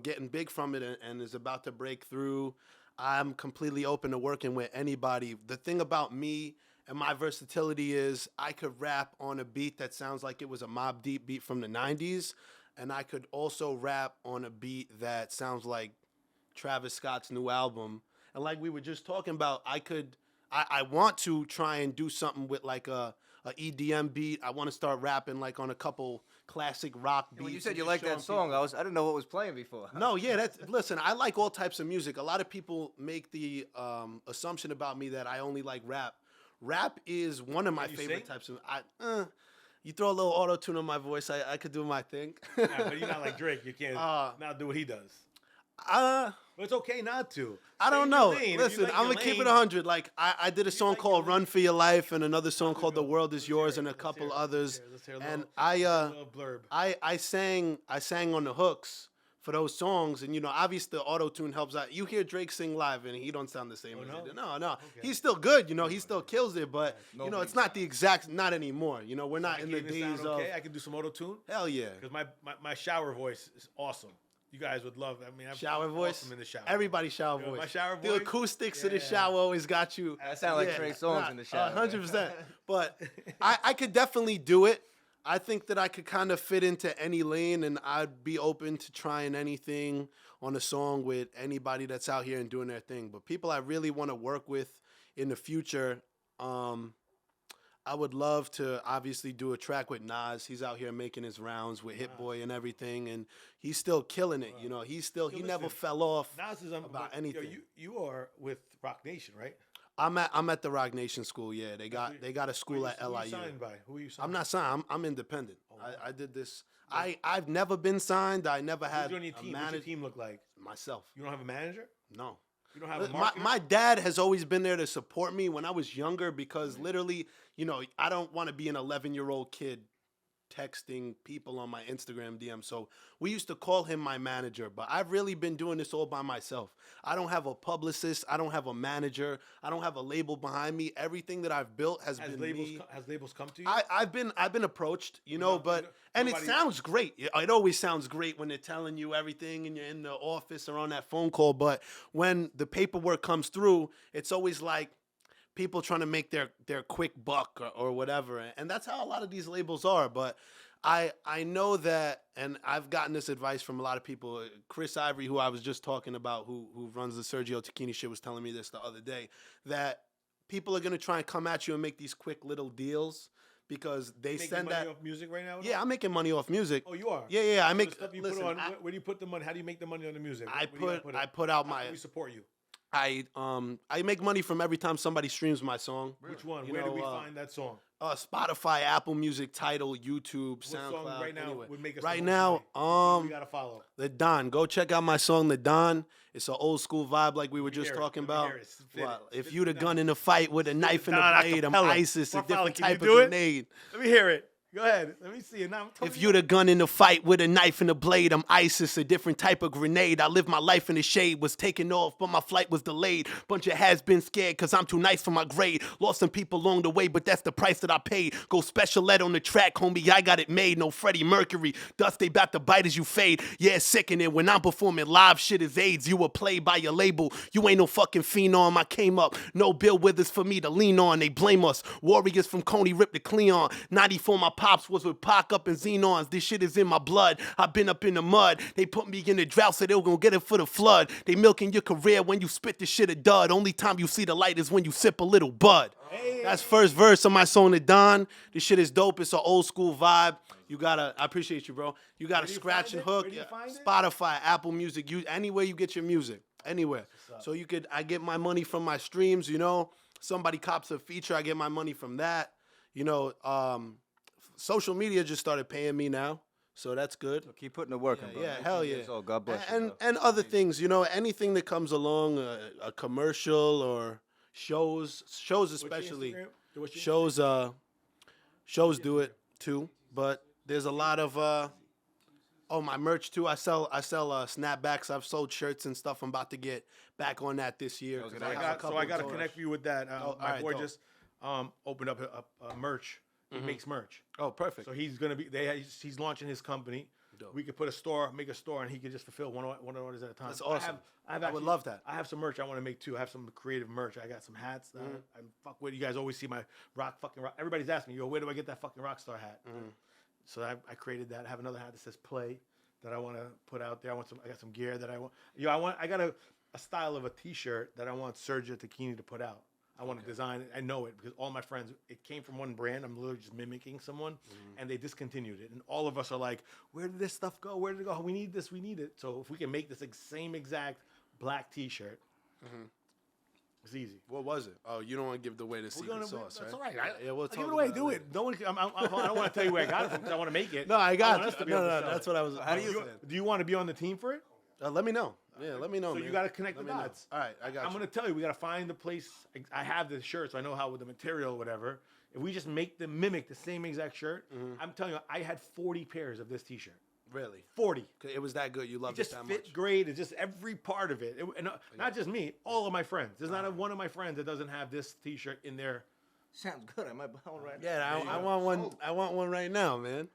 getting big from it and is about to break through, I'm completely open to working with anybody. The thing about me and my versatility is I could rap on a beat that sounds like it was a Mobb Deep beat from the 90s, and I could also rap on a beat that sounds like Travis Scott's new album. And like we were just talking about, I want to try and do something with like a EDM beat. I want to start rapping like on a couple classic rock beats. When you said you liked that song, I didn't know what was playing before. No, yeah, listen, I like all types of music. A lot of people make the assumption about me that I only like rap. Rap is one of my favorite types of. You throw a little auto tune on my voice, I could do my thing. But you're not like Drake. You can't not do what he does. But it's okay not to. I don't know. Listen, I'm gonna keep it 100. Like I did a song called "Run for Your Life" and another song called "The World Is Yours" and a couple others. And I sang on the hooks for those songs, and obviously the auto tune helps out. You hear Drake sing live, and he don't sound the same as he did. No, okay. He's still good. He still kills it, but it's not the exact. Not anymore. We're not in the days of. I can do some auto tune. Hell yeah. Because my shower voice is awesome. You guys would love. I mean, shower voice. Awesome in the shower. Everybody shower voice. My shower voice. The acoustics of the shower always got you. That sound like Trey Songz in the shower. 100%. But I could definitely do it. I think that I could kind of fit into any lane, and I'd be open to trying anything on a song with anybody that's out here and doing their thing. But people I really want to work with in the future, I would love to obviously do a track with Nas. He's out here making his rounds with Hit Boy and everything, and he's still killing it. He never fell off Nas is about anything. You are with Rock Nation, right? I'm at the Rock Nation school. Yeah, they got a school at LIU. Who are you signed by? Who are you signed? I'm not signed. I'm independent. I did this. I've never been signed. I never had a manager. What's your team look like? Myself. You don't have a manager? No. You don't have a marketer? My dad has always been there to support me when I was younger because literally, I don't want to be an 11-year-old kid texting people on my Instagram DM. So we used to call him my manager, but I've really been doing this all by myself. I don't have a publicist. I don't have a manager. I don't have a label behind me. Everything that I've built has been me. Has labels come to you? I've been approached, it sounds great. It always sounds great when they're telling you everything and you're in the office or on that phone call. But when the paperwork comes through, it's always like people trying to make their quick buck or whatever. And that's how a lot of these labels are. But I know that, and I've gotten this advice from a lot of people. Chris Ivory, who I was just talking about, who runs the Sergio Tacchini shit, was telling me this the other day, that people are going to try and come at you and make these quick little deals because they send that. Money off music right now? Yeah, I'm making money off music. Oh, you are? Yeah. I make. Listen, where do you put the money? How do you make the money on the music? I put out my. How do we support you? I make money from every time somebody streams my song. Really? Which one? Where do we find that song? Spotify, Apple Music, Tidal, YouTube, what SoundCloud. Song right now would make us right now, we gotta follow. The Don. Go check out my song, The Don. It's an old school vibe like we were just talking about. If you'd a gun in a fight with a knife and a blade, I'm ISIS, a different type of grenade. Let me hear it. Go ahead. Let me see it now. If you're the gun in the fight with a knife and a blade, I'm ISIS, a different type of grenade. I live my life in the shade, was taken off, but my flight was delayed. Bunch of has-been scared, cause I'm too nice for my grade. Lost some people along the way, but that's the price that I paid. Go special ed on the track, homie, I got it made. No Freddie Mercury, dust they bout to bite as you fade. Yeah, it's sickening, when I'm performing live, shit is AIDS. You were played by your label, you ain't no fucking phenom. I came up, no Bill Withers for me to lean on. They blame us, warriors from Coney ripped the Cleon. 94, my pops was with Pac up in Xenons. This shit is in my blood. I've been up in the mud. They put me in the drought, so they were gonna get it for the flood. They milking your career when you spit the shit a dud. Only time you see the light is when you sip a little bud. Hey. That's first verse of my song, The Don. This shit is dope. It's an old school vibe. You gotta, I appreciate you, bro. You gotta scratch and hook. Spotify, Apple Music, anywhere you get your music. Anywhere. So I get my money from my streams, you know. Somebody cops a feature, I get my money from that. You know, social media just started paying me now, so that's good. So keep putting the work in, bro. Yeah, hell yeah. So God bless you, and other things, you know, anything that comes along, a commercial or shows especially. Shows do it too, but there's a lot of my merch too. I sell snapbacks. I've sold shirts and stuff. I'm about to get back on that this year. I got to connect you with that. My boy just opened up a merch. He makes merch. Oh, perfect. So he's gonna be. He's launching his company. Dope. We could make a store, and he could just fulfill one orders at a time. That's awesome. I would love that. I have some merch I want to make too. I have some creative merch. I got some hats that I fuck with. You guys always see my rock. Everybody's asking me, yo, where do I get that fucking rock star hat? So I created that. I have another hat that says Play that I want to put out there. I got some gear that I want. I got a style of a T-shirt that I want Sergio Tacchini to put out. I want to design it. I know it because all my friends, it came from one brand. I'm literally just mimicking someone, and they discontinued it. And all of us are like, where did this stuff go? Where did it go? We need this. We need it. So if we can make this same exact black T-shirt, it's easy. What was it? Oh, you don't want to give away the secret sauce, that's right? That's all right. Yeah, we'll talk give it away. about Do it. it. No one. I don't want to tell you where I got it from because I want to make it. No, I got want it. us to be able to sell That's it. what I was. Do you want to be on the team for it? Let me know. Yeah, let me know. So man. you got to connect the dots. All right, I got you. I'm going to tell you, we got to find the place. I have the shirt, so I know how with the material or whatever. If we just make them mimic the same exact shirt, I'm telling you, I had 40 pairs of this T-shirt. Really? 40. It was that good. You loved it that much. It just fit great. It's just every part of it. Not just me, all of my friends. There's not one of my friends that doesn't have this T-shirt in there. Sounds good. I might buy one right now. Yeah, I want one. I want one right now, man.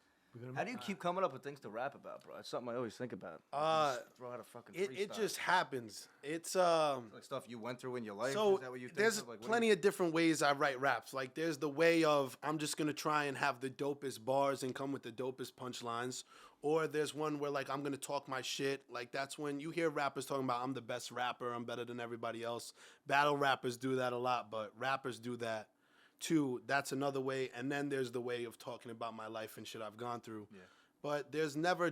How do you keep coming up with things to rap about, bro? It's something I always think about. Throw out a fucking freestyle. It just happens. It's like stuff you went through in your life. So is that what you think there's of? Like, plenty of different ways I write raps. Like there's the way of I'm just gonna try and have the dopest bars and come with the dopest punchlines. Or there's one where like I'm gonna talk my shit. Like that's when you hear rappers talking about I'm the best rapper, I'm better than everybody else. Battle rappers do that a lot, but rappers do that too. That's another way. And then there's the way of talking about my life and shit I've gone through. Yeah. But there's never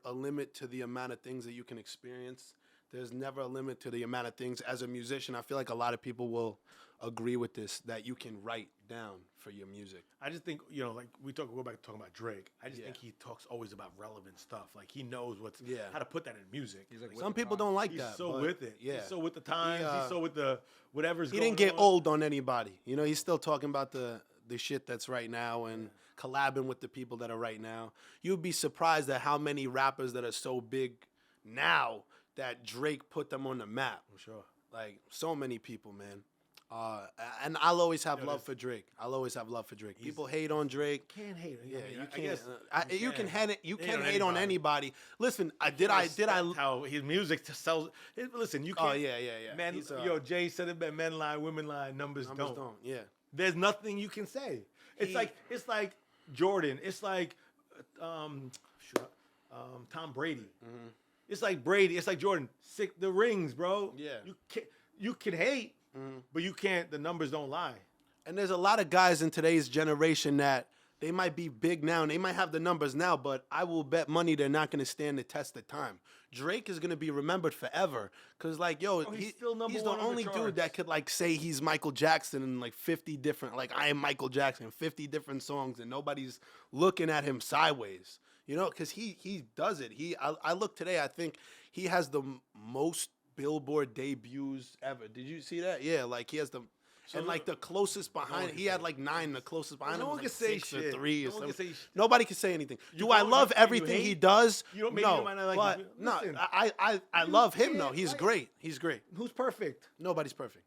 a limit to the amount of things that you can experience. There's never a limit to the amount of things. As a musician, I feel like a lot of people will agree with this, that you can write down for your music. I just think, like go back to talking about Drake. I just think he talks always about relevant stuff. Like he knows how to put that in music. He's like, some people don't like that. He's so with it. Yeah. He's so with the times. He's so with the whatever's going on. He didn't get old on anybody. He's still talking about the shit that's right now and collabing with the people that are right now. You'd be surprised at how many rappers that are so big now that Drake put them on the map. For sure. Like so many people, man. And I'll always have love for Drake. I'll always have love for Drake. People hate on Drake. Can't hate. Yeah, I guess you can hate on anybody. Listen, how his music sells. Listen, you can't. Oh yeah. Man, Jay said it. Men lie, women lie, numbers don't. Yeah. There's nothing you can say. It's like Jordan. It's like Tom Brady. Mm-hmm. It's like Brady. It's like Jordan. The rings, bro. Yeah. You can hate, but you can't. The numbers don't lie. And there's a lot of guys in today's generation that they might be big now and they might have the numbers now, but I will bet money they're not going to stand the test of time. Drake is going to be remembered forever because, he's the only dude that could, say he's Michael Jackson in, 50 different, I am Michael Jackson, 50 different songs, and nobody's looking at him sideways, because he does it. I look today, I think he has the most Billboard debuts ever. Did you see that? Yeah, he has the... and like the closest behind, he had like 9. The closest behind him No was one like can say 6 or shit. 3 or No one can something. say shit. Nobody can say anything. You Do I don't- love you everything he hate? does? You don't- maybe No, you might not like but him. no, Listen, I you love him can't though. He's like- great. He's great. Who's perfect? Nobody's perfect.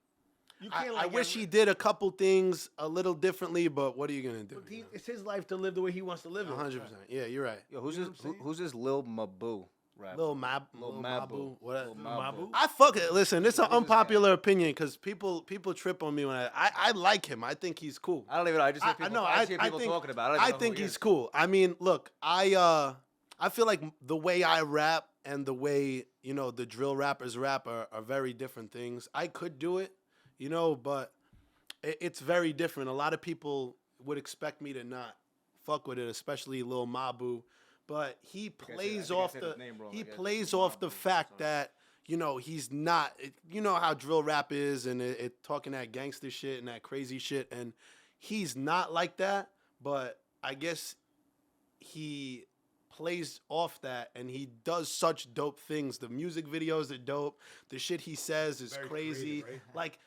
You can't I like wish him. he did a couple things a little differently, but what are you gonna do? It's his life to live the way he wants to live it. 100%. Yeah, you're right. Yo, who's You know this? what I'm saying? Who's this Lil Mabu rapper? Lil Lil Mabu. Mabu. What? Lil Mabu? I fuck it. Listen, it's an Who's this unpopular opinion because people trip on me when I like him. I think he's cool. I don't even know. I just hear people, know. I just hear people think, talking about it. I think he's cool. I mean, look, I feel like the way I rap and the way, you know, the drill rappers rap are very different things. I could do it, you know, but it's very different. A lot of people would expect me to not fuck with it, especially Lil Mabu. But he plays off the fact that, you know, he's not, you know how drill rap is and it talking that gangster shit and that crazy shit. And he's not like that, but I guess he plays off that and he does such dope things. The music videos are dope. The shit he says is Very crazy. creative, right? Like,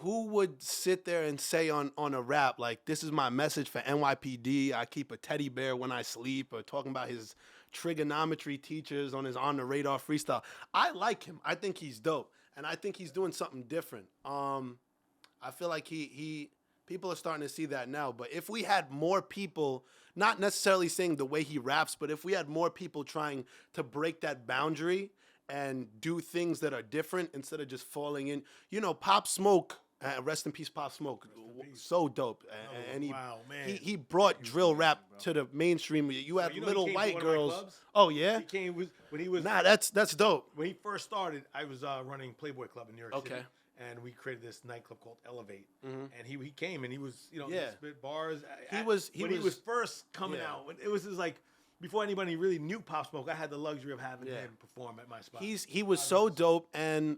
who would sit there and say on a rap, like, this is my message for NYPD, I keep a teddy bear when I sleep, or talking about his trigonometry teachers on his On the Radar freestyle. I like him. I think he's dope. And I think he's doing something different. I feel like he people are starting to see that now. But if we had more people, not necessarily saying the way he raps, but if we had more people trying to break that boundary and do things that are different instead of just falling in, you know, Pop Smoke, rest in peace, Pop Smoke, so dope. And wow, man. he brought drill rap to the mainstream. You had you know he little came to white one of my girls. clubs? Oh yeah, He came when he was nah, that's dope. when he first started. I was running Playboy Club in New York City. Okay. And we created this nightclub called Elevate. And he came and he was, you know, Yeah. spit bars. He when was first coming yeah. out. When it was just like before anybody really knew Pop Smoke. I had the luxury of having him perform at my spot. he was so dope. And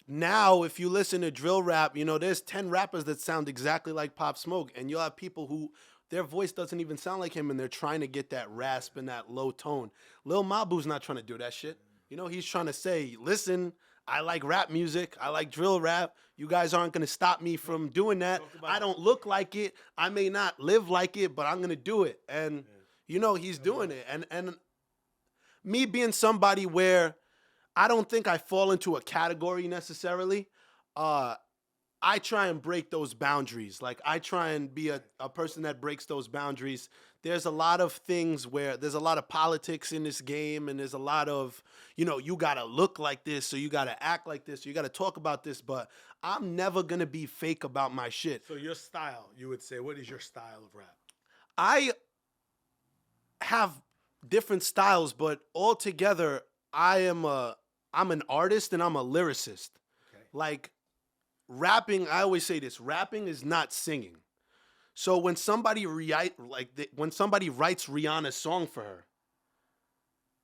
now if you listen to drill rap, you know, there's 10 rappers that sound exactly like Pop Smoke, and you'll have people who their voice doesn't even sound like him and they're trying to get that rasp and that low tone. Lil Mabu's not trying to do that shit. You know, he's trying to say, listen, I like rap music. I like drill rap. You guys aren't going to stop me from doing that. I don't look like it. I may not live like it, but I'm going to do it. And, you know, he's doing it. And me being somebody where I don't think I fall into a category necessarily, I try and break those boundaries. Like, I try and be a person that breaks those boundaries. There's a lot of things where there's a lot of politics in this game, and there's a lot of, you know, you got to look like this, or you got to act like this, or you got to talk about this, but I'm never going to be fake about my shit. So your style, you would say, what is your style of rap? I have different styles, but altogether, I'm an artist and I'm a lyricist. Okay. Like, rapping, I always say this, rapping is not singing. So when somebody writes Rihanna's song for her,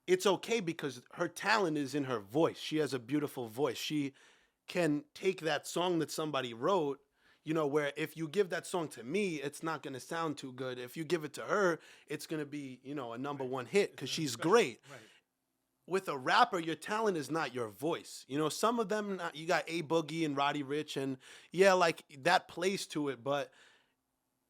it's okay because her talent is in her voice. She has a beautiful voice. She can take that song that somebody wrote, you know, where if you give that song to me, it's not going to sound too good. If you give it to her, it's going to be, you know, a number one hit because she's great. Right. With a rapper, your talent is not your voice. You know, some of them, you got A Boogie and RIchie, and yeah, like that plays to it, but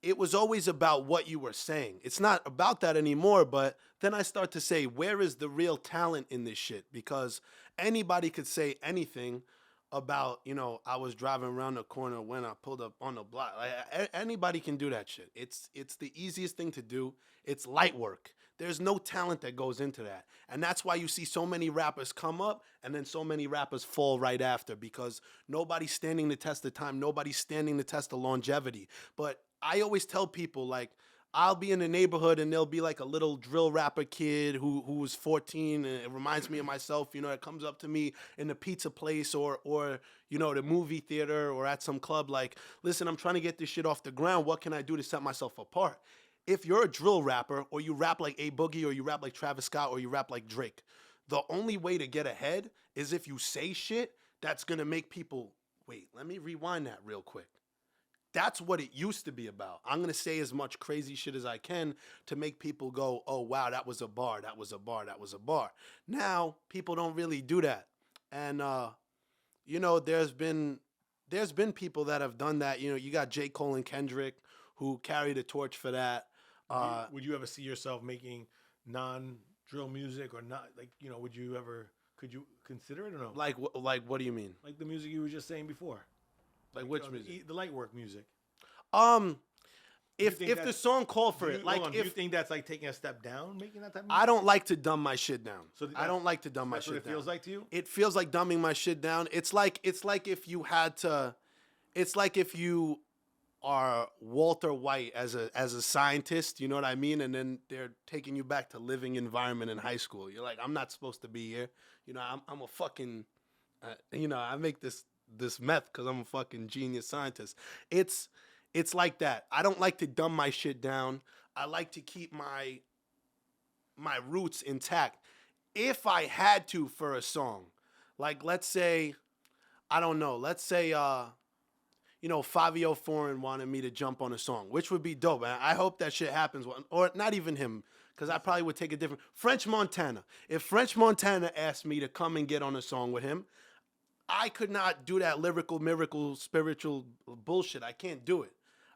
it was always about what you were saying. It's not about that anymore, but then I start to say, where is the real talent in this shit? Because anybody could say anything about, you know, I was driving around the corner when I pulled up on the block. Like, anybody can do that shit. It's the easiest thing to do. It's light work. There's no talent that goes into that. And that's why you see so many rappers come up and then so many rappers fall right after, because nobody's standing the test of time. Nobody's standing the test of longevity. But I always tell people, like, I'll be in the neighborhood and there'll be like a little drill rapper kid who was 14 and it reminds me of myself, you know, it comes up to me in the pizza place or you know, the movie theater or at some club, like, listen, I'm trying to get this shit off the ground. What can I do to set myself apart? If you're a drill rapper or you rap like A Boogie or you rap like Travis Scott or you rap like Drake, the only way to get ahead is if you say shit that's going to make people, wait, let me rewind that real quick. That's what it used to be about. I'm going to say as much crazy shit as I can to make people go, oh, wow, that was a bar, that was a bar, that was a bar. Now, people don't really do that. And, you know, there's been there's been people that have done that. You know, you got J. Cole and Kendrick who carry the torch for that. Would you ever see yourself making non-drill music or not? Like, you know, could you consider it or no? Like what do you mean? Like the music you were just saying before. Like which music? The light work music. If the song called for it, like do you think that's like taking a step down, making that type of music? I don't like to dumb my shit down. I don't like to dumb my That's shit what it down. feels like to you? It feels like dumbing my shit down. It's like if you had to, it's like if you are Walter White as a scientist, you know what I mean? And then they're taking you back to living environment in high school. You're like, I'm not supposed to be here. You know, I'm a fucking, you know, I make this meth because I'm a fucking genius scientist. It's like that. I don't like to dumb my shit down. I like to keep my roots intact. If I had to for a song, like let's say, I don't know, let's say, you know, Fabio Foreign wanted me to jump on a song, which would be dope. And I hope that shit happens. Or not even him, because I probably would take a different. French Montana. If French Montana asked me to come and get on a song with him, I could not do that lyrical, miracle, spiritual bullshit. I can't do it.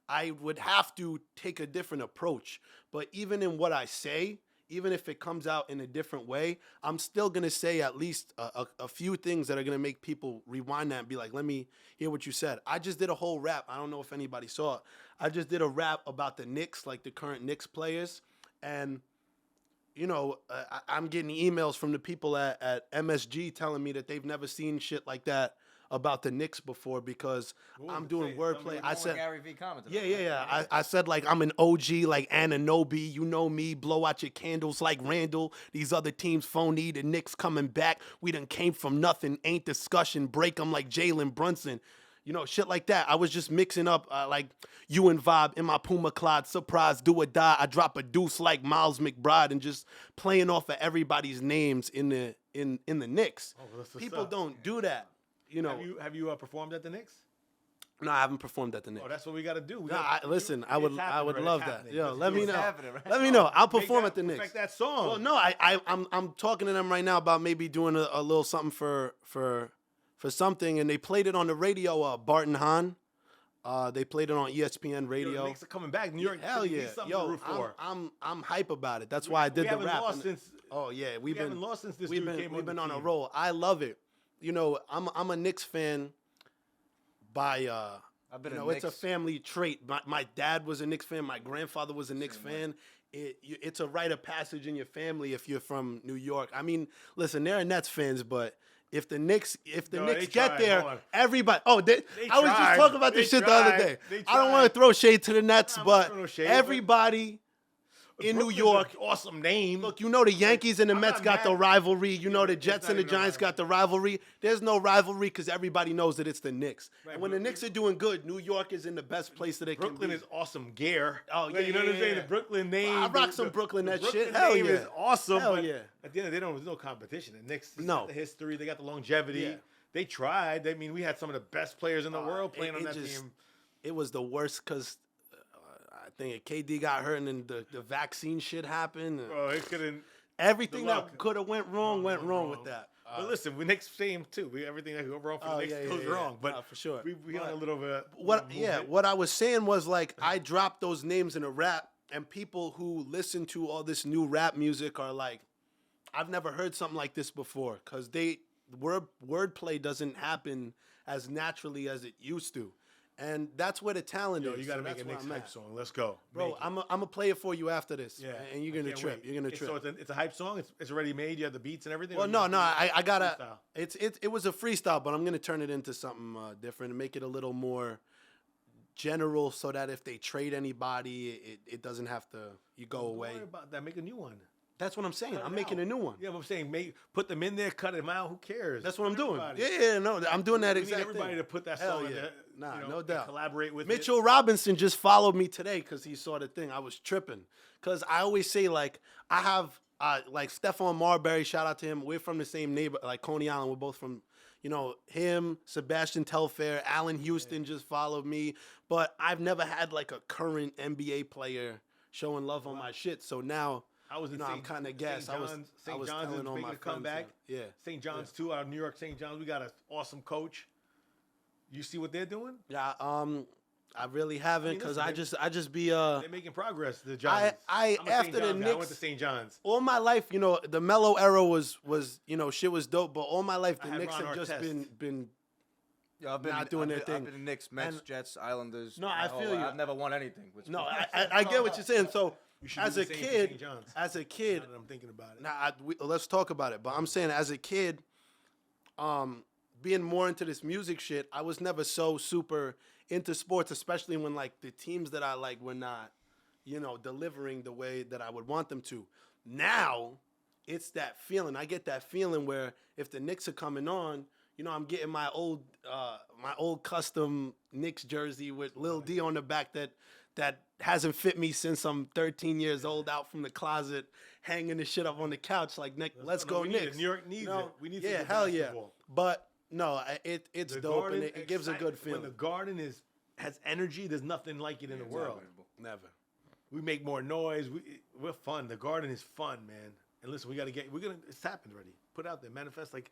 I would have to take a different approach. But even in what I say, even if it comes out in a different way, I'm still going to say at least a few things that are going to make people rewind that and be like, let me hear what you said. I just did a whole rap. I don't know if anybody saw it. I just did a rap about the Knicks, like the current Knicks players. And, you know, I'm getting emails from the people at MSG telling me that they've never seen shit like that about the Knicks before because I'm doing wordplay. I said, Gary Vee commented. Yeah. I said like I'm an OG like Anunoby. You know me. Blow out your candles like Randall. These other teams phony. The Knicks coming back. We done came from nothing. Ain't discussion. Break them like Jalen Brunson. You know, shit like that. I was just mixing up like you and Vibe in my Puma Clyde. Surprise, do or die. I drop a deuce like Miles McBride and just playing off of everybody's names in the Knicks. People don't do that. You know, have you performed at the Knicks? No, I haven't performed at the Knicks. Oh, that's what we got to do. Listen, I would love that. Yo, let me know. Right? Let me know. I'll perform at the Knicks. Perfect that song. Well, no, I'm talking to them right now about maybe doing a little something for something, and they played it on the radio. Barton Hahn, they played it on ESPN radio. The Knicks are coming back. New York, hell yeah. Yo, I'm hype about it. That's why I did the rap. We haven't lost since this we've dude came been on on the a team. roll. I love it. You know, I'm a Knicks fan by I've been you know, it's a family trait. My dad was a Knicks fan. My grandfather was a Knicks fan. It's a rite of passage in your family if you're from New York. I mean, listen, there are Nets fans, but if the Knicks get there, everybody. I was just talking about this shit the other day. I don't want to throw shade to the Nets, but everybody in New York, awesome name. Look, you know the Yankees and the Mets got the rivalry. You know the Jets and the Giants got the rivalry. There's no rivalry because everybody knows that it's the Knicks. Right, and when the Knicks are doing good, New York is in the best place that they can be. Brooklyn is awesome gear. Oh, yeah, you know what I'm saying? The Brooklyn name. I rock some Brooklyn that Brooklyn shit. Hell name yeah. is awesome. Hell but yeah. At the end of the day, there's no competition. The Knicks No. got the history. They got the longevity. Yeah. They tried. I mean, we had some of the best players in the world playing on that team. It was the worst because I think KD got hurt and then the vaccine shit happened. Bro, it couldn't. Everything that could have went wrong with that. But listen, we Knicks same too. Everything that could go wrong for the Knicks goes wrong. But for sure. We on a little bit. What I was saying was like I dropped those names in a rap, and people who listen to all this new rap music are like, I've never heard something like this before, because wordplay doesn't happen as naturally as it used to. And that's where the talent is. You got to make a Knicks hype song. Let's go. Bro, I'm going to play it for you after this. Yeah. And you're going to trip. You're going to trip. So it's a hype song? It's already made? You have the beats and everything? Well, no. I got to... It was a freestyle, but I'm going to turn it into something different and make it a little more general so that if they trade anybody, it doesn't have to... You go away. Don't worry about that. Make a new one. That's what I'm saying. I'm making a new one. Yeah, but I'm saying put them in there, cut them out. Who cares? That's what I'm doing. Yeah, no, I'm doing that exact thing. Everybody to put that song in there. No doubt. Collaborate with Mitchell Robinson just followed me today because he saw the thing. I was tripping. Because I always say, like, I have, like, Stephon Marbury, shout out to him. We're from the same neighbor, like Coney Island. We're both from, you know, him, Sebastian Telfair, Allen Houston just followed me. But I've never had, like, a current NBA player showing love on my shit. So now... I'm kind of gassed. St. John's is making a comeback. Yeah. St. John's too. Out of New York, St. John's, we got an awesome coach. You see what they're doing? Yeah, I really haven't because listen, I just be They're making progress. The Giants. I I'm a after St. the John's guy. Knicks. I went to St. John's. All my life, the Melo era was shit was dope, but all my life the had Knicks Ron have just Artest. been Yeah, not doing their thing. I've been in Knicks, Mets, And- Jets, Islanders. No, I feel you. I've never won anything. no. I get what you're saying. So You should as do a the same for kid, St. John's. as a Now that I'm thinking about it. let's talk about it. But I'm saying as a kid, being more into this music shit, I was never so super into sports, especially when like the teams that I like were not, delivering the way that I would want them to. Now, it's that feeling. I get that feeling where if the Knicks are coming on, I'm getting my old custom Knicks jersey with Lil Dee on the back that hasn't fit me since I'm 13 years old, out from the closet, hanging the shit up on the couch like, let's go we need it. Knicks. New York needs it. We need some yeah, good hell yeah. basketball. But no, it's The dope Garden and it gives a good feeling. When the Garden has energy, there's nothing like it in the world. Never. We make more noise. We're fun. The Garden is fun, man. And listen, it's happened already. Put out there, manifest. Like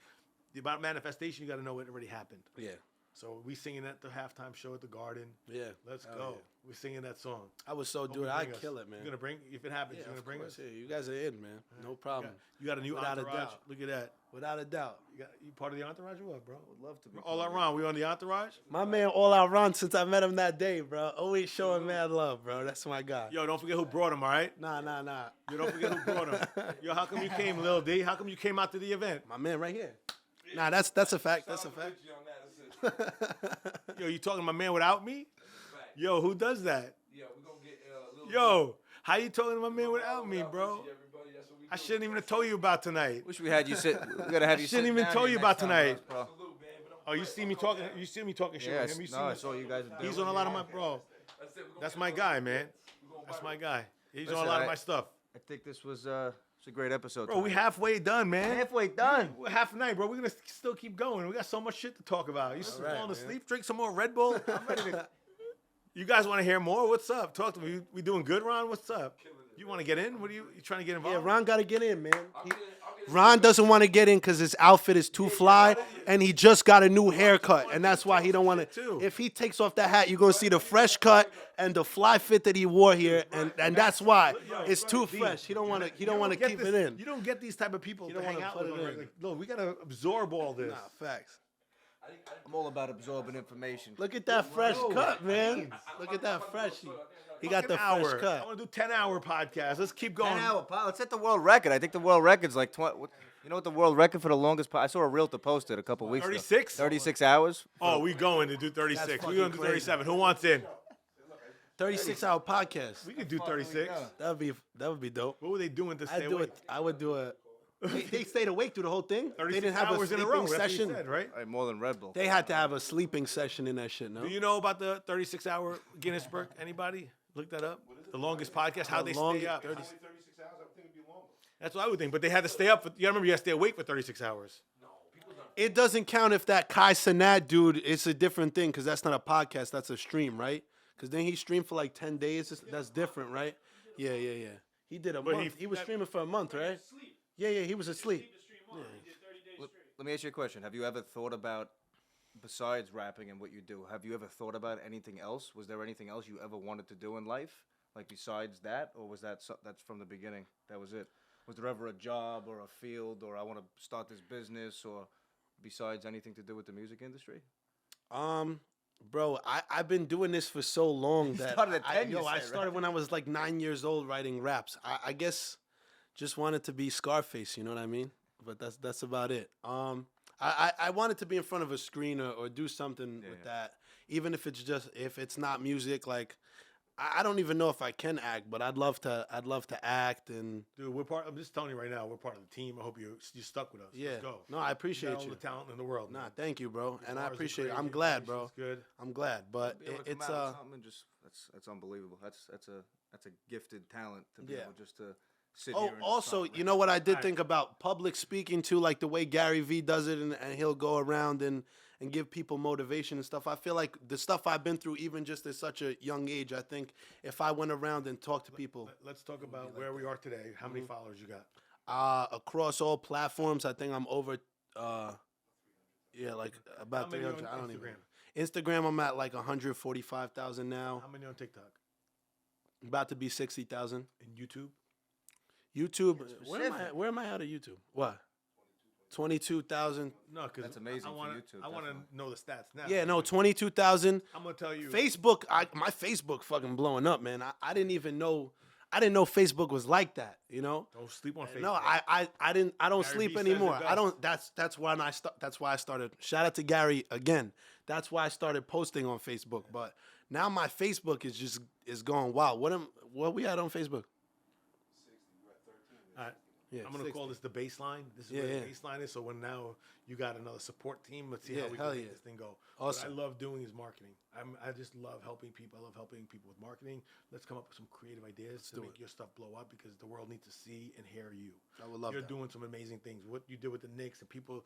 about manifestation, you got to know it already happened. Yeah. So we singing at the halftime show at the Garden. Yeah. Let's Hell go. yeah. We're singing that song. I was so Hope dude, you I bring us. kill it, man. You're gonna bring if it happens. Yeah, You're gonna of bring course, us. yeah. You guys are in, man. No problem. You got a new Without a entourage. doubt. Look at that. Without a doubt. You part of the entourage or what, bro? Would love to be. All around. We on the entourage? My man all out run since I met him that day, bro. Always showing mad love, bro. That's my guy. Yo, don't forget who brought him, all right? Nah. You don't forget who brought him. Yo, how come you came, Lil Dee? How come you came out to the event? My man right here. Nah, that's a fact. That's a fact. Yo, you talking to my man without me? Yo, who does that? Yeah, we're gonna get a little. Yo, how you talking to my man without me, bro? I shouldn't even have told you about tonight. Wish we had you sit. We gotta have you. shouldn't sit even down tell here you next about time, tonight. bro. Oh, you see me talking? You see me talking shit Yeah, with him? You see no, I me? saw you guys. He's on a lot of my bro. That's my guy, man. That's my guy. He's on a lot of my stuff. I think this was it's a great episode. Bro, we tonight. halfway done, man. halfway done. We're half a night, bro. We're gonna still keep going. We got so much shit to talk about. You right, falling man. asleep? Drink some more Red Bull. I'm ready to. You guys want to hear more? What's up? Talk to me. We doing good, Ron? What's up? You want to get in? What are you trying to get involved? Yeah, Ron got to get in, man. Ron doesn't want to get in because his outfit is too fly, and he just got a new haircut, and that's why he don't want to. If he takes off that hat, you're gonna see the fresh cut and the fly fit that he wore here, and that's why it's too fresh. He don't want to. He don't want to keep it in. You don't get these type of people to don't hang wanna out put with. it Them. in. Like, look, we gotta absorb all this. Nah, facts. I'm all about absorbing information. Look at that fresh cut, man. Look at that fresh. He got the An fresh hour. I cut. want to do 10-hour podcast. Let's keep going. 10-hour pod. Let's hit the world record. I think the world record's like 20. You know what the world record for the longest pod? I saw a realtor post it a couple weeks ago. 36? 36 hours. Oh, we going to do 36. We're fucking going to do crazy. 37. Who wants in? 36-hour podcast. We could do 36. That would be dope. What were they doing to stay I'd do awake? it. I would do it. They stayed awake through the whole thing. 36 They didn't have a hours in a sleeping row. That's what session. you said, right? All right, more than Red Bull. They had to have a sleeping session in that shit, no? Do you know about the 36-hour Guinness Book? Anybody? Look that up. The longest podcast. How they longest- stay up. 30 That's what I would think. But they had to stay up. You gotta remember, you have to stay awake for 36 hours. It doesn't count if that Kai Cenat dude, it's a different thing because that's not a podcast, that's a stream, right? Because then he streamed for like 10 days. That's different, right? Yeah. He did a But month. He was that- streaming for a month, right? Yeah, he was asleep. Let me ask you a question. Have you ever thought about, besides rapping and what you do, have you ever thought about anything else? Was there anything else you ever wanted to do in life, like besides that, or was that's from the beginning? That was it. Was there ever a job or a field, or I want to start this business, or besides anything to do with the music industry? Bro, I've been doing this for so long that started at 10, you I said, started right? when I was like 9 years old writing raps. I guess just wanted to be Scarface, you know what I mean? But that's about it. I wanted to be in front of a screen or do something with that, even if it's not music. Like I don't even know if I can act, but I'd love to act and Dude, I'm just telling you right now, we're part of the team. I hope you stuck with us. yeah. Let's go. No, I You appreciate got all you. the talent in the world. Nah, man. thank you, bro, and I Bars are appreciate it. crazy, I'm glad, bro. information's good. I'm glad, but Be able to come it's out with something and just that's unbelievable. That's a gifted talent to be Yeah. able just to sit Oh, here. And also, talk, you know what I did think about public speaking too, like the way Gary Vee does it, and he'll go around and give people motivation and stuff. I feel like the stuff I've been through, even just at such a young age, I think if I went around and talked to people Let's talk about where we are today. How many followers you got? across all platforms, I think I'm over, like How about many 300. on I don't even. Instagram? Instagram, I'm at like 145,000 now. How many on TikTok? About to be 60,000. And YouTube? YouTube, where am I at YouTube? What? 22,000. No, because That's amazing I wanna, for YouTube, I want to definitely. know the stats now. Yeah, no, 22,000. I'm gonna tell you. Facebook, my Facebook fucking blowing up, man. I didn't even know. I didn't know Facebook was like that, you know. Don't sleep on Facebook. No, I don't Gary sleep Vee says anymore. it I best. don't. That's why I started. Shout out to Gary again. That's why I started posting on Facebook. But now my Facebook is going wild. What we at on Facebook? All right. Yeah, I'm gonna 60. call this the baseline. This is Yeah, where yeah. the baseline is. So when now you got another support team, let's see Yeah, how we hell can make yeah. this thing go. Awesome. What I love doing is marketing. I just love helping people. I love helping people with marketing. Let's come up with some creative ideas to do make it. your stuff blow up because the world needs to see and hear you. I would love You're that. doing some amazing things. What you did with the Knicks and people,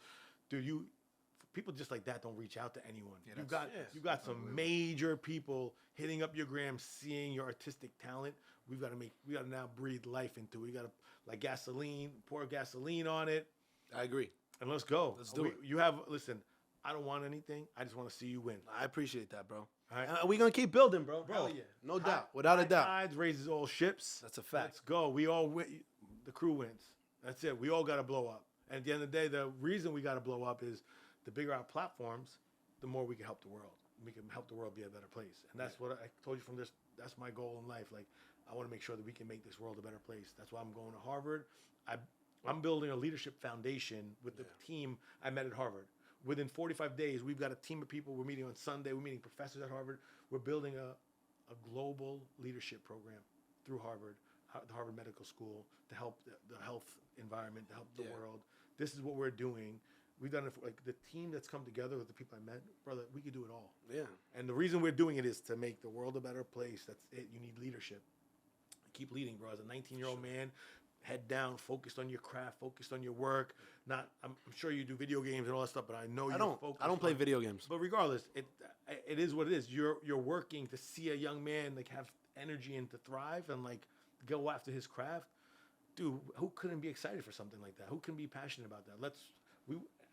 people just like that don't reach out to anyone. Yeah, You got some major people hitting up your gram, seeing your artistic talent. We got to now breathe life into it. We got to like gasoline, pour gasoline on it, I agree. and let's go. Let's do it. Listen, I don't want anything. I just want to see you win. I appreciate that, bro. All right. We gonna keep building, bro. Bro, Hell yeah, no doubt, without a High doubt. tides raises all ships. That's a fact. Let's go. We all win. The crew wins. That's it. We all got to blow up. And at the end of the day, the reason we got to blow up is the bigger our platforms, the more we can help the world. We can help the world be a better place. And that's what I told you from this. That's my goal in life. Like, I want to make sure that we can make this world a better place. That's why I'm going to Harvard. I'm building a leadership foundation with the team I met at Harvard. Within 45 days, we've got a team of people. We're meeting on Sunday. We're meeting professors at Harvard. We're building a global leadership program through Harvard, the Harvard Medical School, to help the health environment, to help the world. This is what we're doing. We've done it for, like, the team that's come together with the people I met, brother, we could do it all. Yeah. And the reason we're doing it is to make the world a better place. That's it. You need leadership. Keep leading, bro. As a 19-year-old man, head down, focused on your craft, focused on your work. I'm sure you do video games and all that stuff, but I know you're focused. I don't play video games. But regardless, it is what it is. You're working to see a young man like have energy and to thrive and like go after his craft. Dude, who couldn't be excited for something like that? Who can be passionate about that?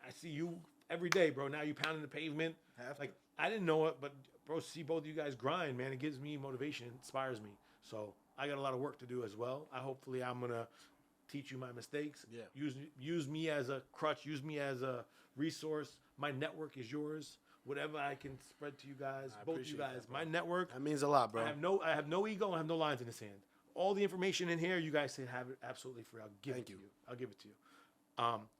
I see you every day, bro. Now you pounding the pavement. Like, I didn't know it, but bro, see both of you guys grind, man. It gives me motivation, it inspires me. So I got a lot of work to do as well. Hopefully I'm gonna teach you my mistakes. Yeah. Use me as a crutch. Use me as a resource. My network is yours. Whatever I can spread to you guys, both you appreciate guys. that, bro. My network. That means a lot, bro. I have no ego. I have no lines in the sand. All the information in here, you guys can have it absolutely free. I'll give it to you. I'll give it to you.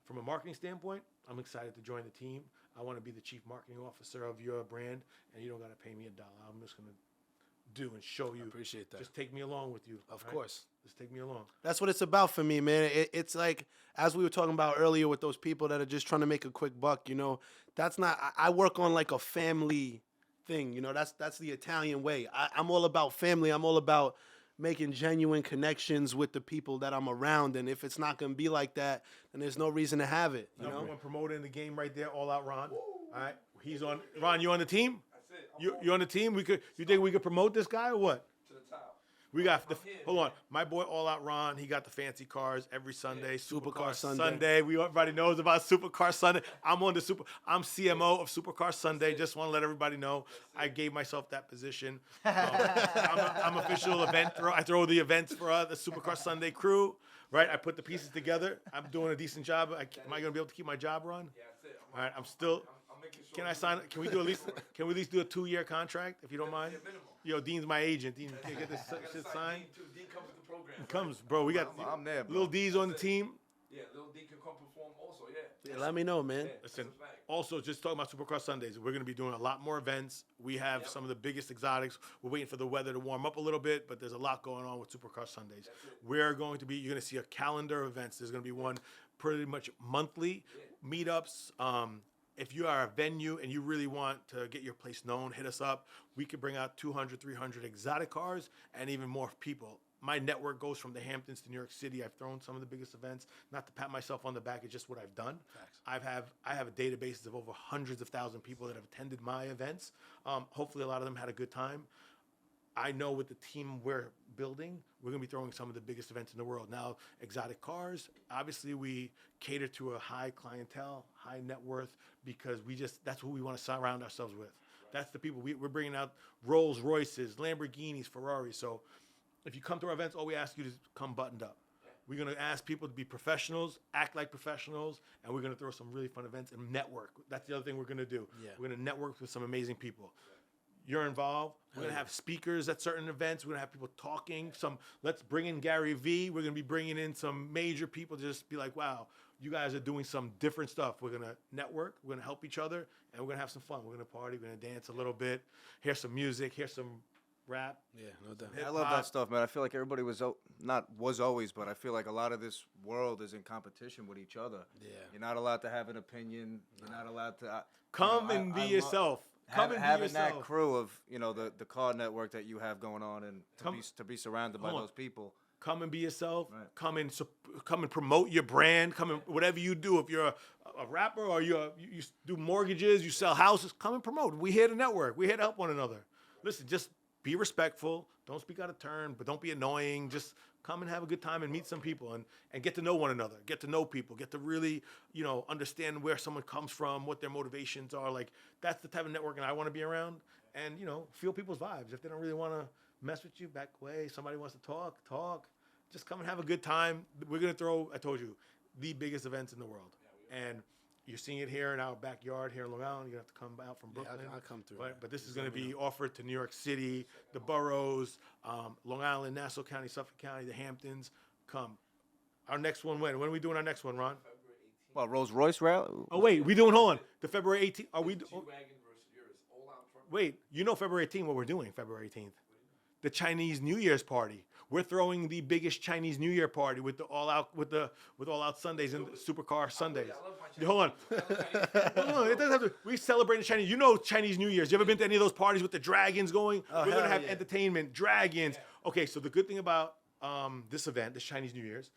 From a marketing standpoint, I'm excited to join the team. I want to be the chief marketing officer of your brand, and you don't got to pay me $1. I'm just gonna do and show you. I appreciate that. Just take me along with you. Of right? course. Just take me along. That's what it's about for me, man. It's like, as we were talking about earlier with those people that are just trying to make a quick buck, you know, that's not, I work on like a family thing, you know, that's the Italian way. I'm all about family. I'm all about making genuine connections with the people that I'm around. And if it's not going to be like that, then there's no reason to have it, you know? Number one promoter in the game right there, all out Ron. All right. He's on. Ron, you on the team? That's it. You on the team? You think we could promote this guy or what? To the top. We got I'm here, hold man. on. My boy All Out Ron, he got the fancy cars every Sunday. Supercar Sunday. Sunday. Everybody knows about Supercar Sunday. I'm CMO of Supercar Sunday. Just want to let everybody know. I gave myself that position. I'm official event throw. I throw the events for the Supercar Sunday crew. Right? I put the pieces together. I'm doing a decent job. Am I gonna be able to keep my job, Ron? Yeah, that's it. All right. I'm still. I'm making sure. Can I sign? Can we do at least? Can we at least do a 2-year contract if you don't mind? Yeah, minimum. Yo, Dean's my agent. Dean, can you get this shit signed? Dean comes with the program. Comes, bro. We got I'm there, bro. Lil D's on the team. Yeah, Lil Dee can come perform also. Yeah. Yeah, let me know, man. Yeah, Listen, that's a fact. also just talking about Supercross Sundays, we're going to be doing a lot more events. We have some of the biggest exotics. We're waiting for the weather to warm up a little bit, but there's a lot going on with Supercross Sundays. You're going to see a calendar of events. There's going to be one pretty much monthly meetups. If you are a venue and you really want to get your place known, hit us up. We could bring out 200, 300 exotic cars and even more people. My network goes from the Hamptons to New York City. I've thrown some of the biggest events. Not to pat myself on the back, it's just what I've done. I have a database of over hundreds of thousands of people that have attended my events. Hopefully a lot of them had a good time. I know with the team we're building, we're going to be throwing some of the biggest events in the world. Now, exotic cars, obviously we cater to a high clientele, high net worth, because that's who we want to surround ourselves with. That's the people. We're bringing out Rolls Royces, Lamborghinis, Ferraris. So if you come to our events, all we ask you is come buttoned up. We're going to ask people to be professionals, act like professionals, and we're going to throw some really fun events and network. That's the other thing we're going to do. Yeah. We're going to network with some amazing people. You're involved. We're going to have speakers at certain events. We're going to have people talking. Let's bring in Gary Vee. We're going to be bringing in some major people to just be like, wow, you guys are doing some different stuff. We're going to network. We're going to help each other, and we're going to have some fun. We're going to party. We're going to dance a little bit, hear some music, hear some rap. Yeah, no doubt. I love that stuff, man. I feel like everybody was always, but I feel like a lot of this world is in competition with each other. Yeah. You're not allowed to have an opinion. You're not allowed to Come and be yourself. Come and be having yourself. that crew of the car network that you have going on, and to be surrounded by Hold on. those people. Come and be yourself. Right. Come and promote your brand. Come and whatever you do. If you're a rapper or you do mortgages, you sell houses, come and promote. We here to network. We here to help one another. Listen, just be respectful. Don't speak out of turn, but don't be annoying. Just come and have a good time and meet some people and get to know one another. Get to know people. Get to really, understand where someone comes from, what their motivations are. Like, that's the type of networking I want to be around. And, feel people's vibes. If they don't really want to mess with you, back away. Somebody wants to talk. Just come and have a good time. We're going to throw, I told you, the biggest events in the world. And you're seeing it here in our backyard here in Long Island. You're going to have to come out from Brooklyn. I'll come through. But this is going to be offered to New York City, the boroughs, Long Island, Nassau County, Suffolk County, the Hamptons. Come. Our next one when? When are we doing our next one, Ron? Well, Rolls Royce rally. Oh, wait. Hold on. The February 18th. Are we? G-Wagon versus yours. All out front. Wait. February 18th, what we're doing February 18th? The Chinese New Year's party. We're throwing the biggest Chinese New Year party with the all out Sundays and supercar Sundays. I love my Hold on. No, it doesn't have to. We celebrate the Chinese. Chinese New Year's. You ever been to any of those parties with the dragons going? We're gonna have entertainment, dragons. Okay, so the good thing about this event, this Chinese New Year's,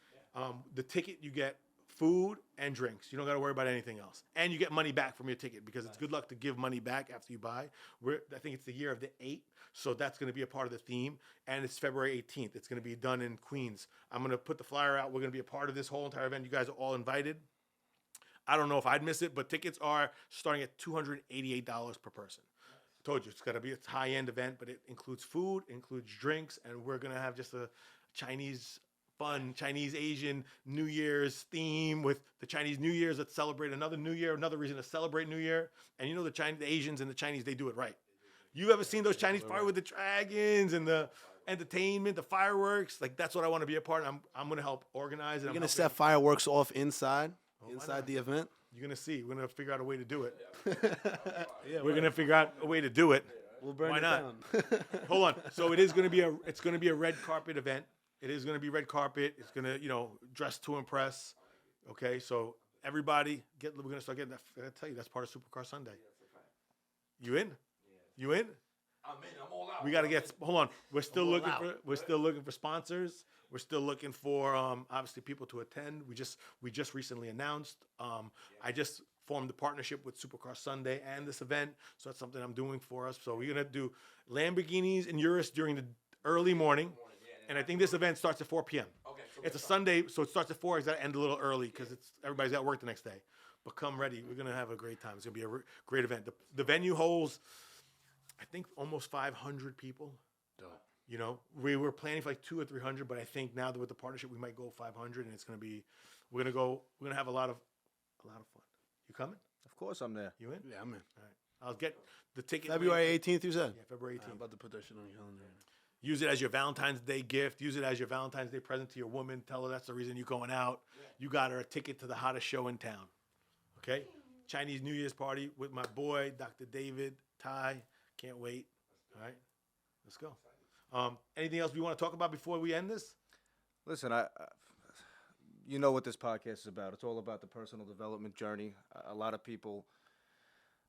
the ticket you get food and drinks. You don't got to worry about anything else, and you get money back from your ticket because it's good luck to give money back after you buy. I think it's the year of the 8, so that's going to be a part of the theme, and it's February 18th. It's going to be done in Queens. I'm going to put the flyer out. We're going to be a part of this whole entire event. You guys are all invited. I don't know if I'd miss it, but tickets are starting at $288 per person. I told you, it's a high-end event, but it includes food, includes drinks, and we're going to have just a Chinese Asian New Year's theme with the Chinese New Year's that celebrate another New Year, another reason to celebrate New Year. And the Asians and the Chinese, they do it right. You ever seen those Chinese parties with the dragons and the entertainment, the fireworks? Like, that's what I want to be a part of. I'm going to help organize it. You're going to set fireworks off inside not? the event? You're going to see. We're going to figure out a way to do it. We're going to figure out a way to do it. We'll burn Why it not? down. Hold on. So it's going to be a red carpet event. It is going to be red carpet. It's going to, dress to impress. Okay, so everybody, we're going to start getting that. I tell you, that's part of Supercar Sunday. You in? You in? I'm in. I'm all out. We got to hold on. We're still looking for sponsors. We're still looking for obviously people to attend. We just recently announced. I just formed a partnership with Supercar Sunday and this event, so that's something I'm doing for us. So we're going to do Lamborghinis and Urus during the early morning. And I think this event starts at 4 p.m. Okay, so It's a Sunday, so it starts at 4. It's got to end a little early because everybody's got work the next day. But come ready. We're going to have a great time. It's going to be a great event. The venue holds, I think, almost 500 people. Dope. We were planning for like 200 or 300, but I think now that with the partnership, we might go 500, and it's going to be, we're going to have a lot of fun. You coming? Of course, I'm there. You in? Yeah, I'm in. All right. I'll get the ticket. February 18th, you said? Yeah, February 18th. I'm about to put that shit on your calendar. Use it as your Valentine's Day gift. Use it as your Valentine's Day present to your woman. Tell her that's the reason you're going out. You got her a ticket to the hottest show in town. Okay? Chinese New Year's party with my boy, Dr. David, Ty. Can't wait. All right? Let's go. Anything else we want to talk about before we end this? Listen, you know what this podcast is about. It's all about the personal development journey. A lot of people,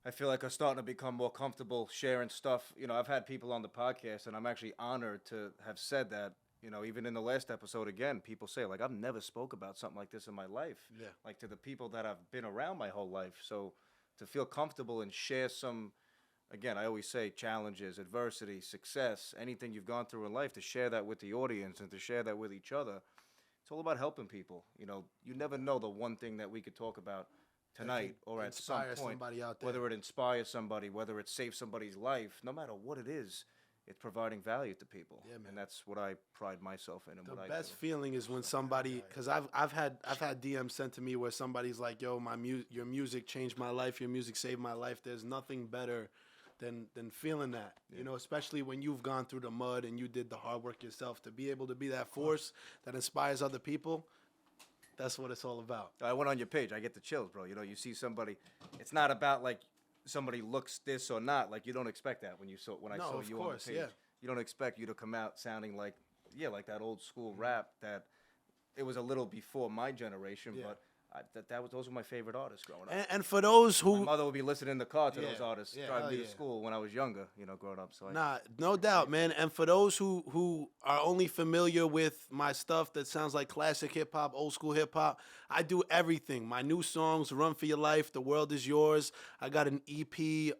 I feel like, are starting to become more comfortable sharing stuff. I've had people on the podcast, and I'm actually honored to have said that. Even in the last episode, again, people say, like, I've never spoke about something like this in my life. Yeah. Like, to the people that I've been around my whole life. So to feel comfortable and share some, again, I always say challenges, adversity, success, anything you've gone through in life, to share that with the audience and to share that with each other. It's all about helping people. You never know the one thing that we could talk about tonight or at some inspire point, somebody out there. whether it inspires somebody, whether it saves somebody's life, no matter what it is, it's providing value to people. Yeah, man. And that's what I pride myself in and The what I best do. feeling is when somebody, because I've had DMs sent to me where somebody's like, "Yo, your music changed my life. Your music saved my life." There's nothing better than feeling that, you know, especially when you've gone through the mud and you did the hard work yourself. To be able to be that force that inspires other people, that's what it's all about. I went on your page. I get the chills, bro. You know, you see somebody. It's not about like somebody looks this or not. Like you don't expect that when I saw of you course, on the page. yeah. You don't expect you to come out sounding like like that old school rap that it was a little before my generation, Yeah. but those were my favorite artists growing up. And for those My who, mother would be listening in the car to those Yeah, artists yeah, driving hell me to yeah. school when I was younger, you know, growing up. So nah, no doubt, man. And for those who are only familiar with my stuff that sounds like classic hip hop, old school hip hop, I do everything. My new songs, Run for Your Life, The World Is Yours. I got an EP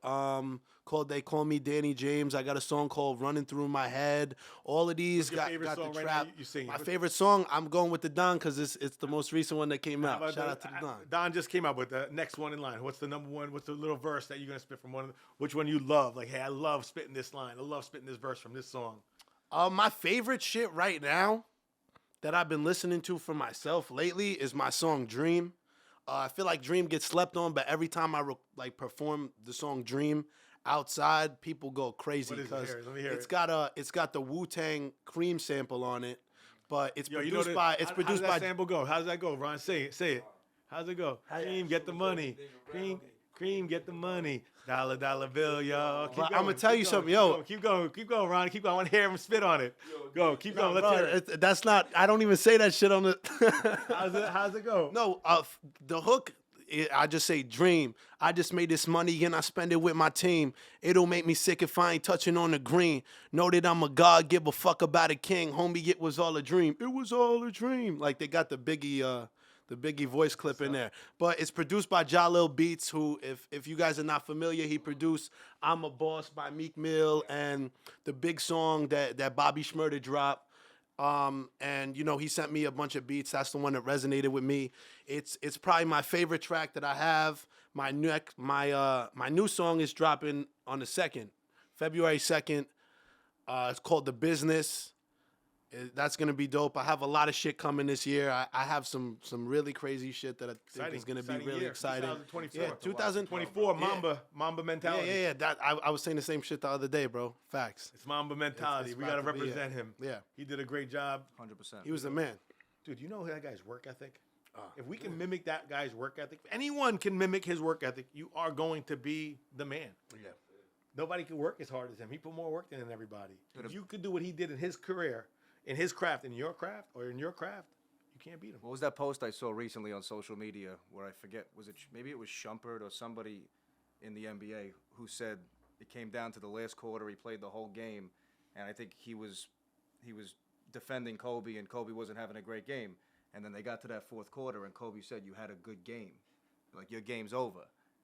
called They Call Me Danny James. I got a song called Running Through My Head. All of these What's your favorite got song the right now trap. you sing? My favorite song, I'm going with the Don because it's the most recent one that came How out. about Shout out to the Don. Don just came out with the next one in line. What's the number one? What's the little verse that you're gonna spit from one? Which one you love? Like, hey, I love spitting this line. I love spitting this verse from this song. My favorite shit right now that I've been listening to for myself lately is my song Dream. I feel like Dream gets slept on, but every time I perform the song Dream outside, people go crazy What is it? because Let me hear it's it. got the Wu-Tang Cream sample on it, but it's Yo, produced how by does that sample go? How does that go, Ron? Say it. How's it go? Cream, get the money. Cream, get the money. Dollar bill, y'all. But I'ma tell you something, yo. Keep going, Ron. Keep going. I want to hear him spit on it. Go, keep going. Let's Bro, hear it. that's not. I don't even say that shit on the. How's it go? No, the hook. I just say dream. I just made this money and I spend it with my team. It'll make me sick if I ain't touching on the green. Know that I'm a god, give a fuck about a king. Homie, it was all a dream. It was all a dream. Like they got the Biggie voice clip in there. But it's produced by Jalil Beats, who, if you guys are not familiar, he produced I'm a Boss by Meek Mill and the big song that Bobby Shmurda dropped. And you know, he sent me a bunch of beats. That's the one that resonated with me. It's probably my favorite track that I have. My new song is dropping on the 2nd, February 2nd. It's called The Business. That's gonna be dope. I have a lot of shit coming this year. I have some really crazy shit that I think is gonna be really year. exciting. 2024. Yeah, 2024. Mamba mentality. Yeah. That I was saying the same shit the other day, bro. Facts. It's Mamba mentality. It's We gotta about to be represent it. him. Yeah. He did a great job. 100%. He was the man. Dude, you know that guy's work ethic? If we can mimic that guy's work ethic, if anyone can mimic his work ethic, you are going to be the man. Yeah. Nobody can work as hard as him. He put more work in than everybody. If you could do what he did in his career, in his craft, in your craft, you can't beat him. What was that post I saw recently on social media where I forget, maybe it was Shumpert or somebody in the NBA who said it came down to the last quarter, he played the whole game, and I think he was defending Kobe, and Kobe wasn't having a great game. And then they got to that fourth quarter, and Kobe said, "You had a good game. Like, your game's over."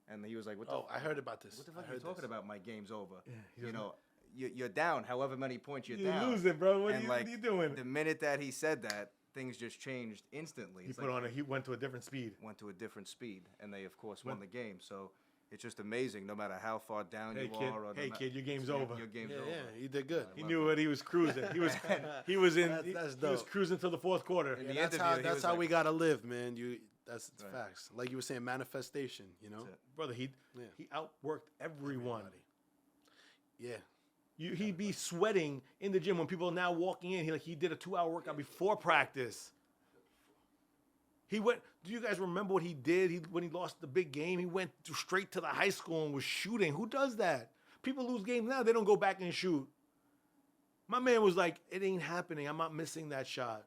And he was like, "What the I heard about this. What the fuck I are you heard talking this. about? My game's over." Yeah, You know, you're down however many points you're down. You're losing, bro. What And, are you doing? The minute that he said that, things just changed instantly. It's like He went to a different speed. went to a different speed, and they, of course, won the game. So it's just amazing, no matter how far down Hey, you kid. are. Or Hey, kid, your game's over. Your game's Yeah, over. yeah, he did good. He knew what he was cruising. He was That's he was dope. cruising to the fourth quarter. In the That's interview, how he that's was how like- we gotta live, man. That's Right. facts. Like you were saying, manifestation. You know. That's it. Brother, he outworked everyone. Yeah. He'd be sweating in the gym when people are now walking in. He did a 2-hour workout before practice. He went. Do you guys remember what he did? When he lost the big game, he went straight to the high school and was shooting. Who does that? People lose games now. They don't go back and shoot. My man was like, "It ain't happening. I'm not missing that shot.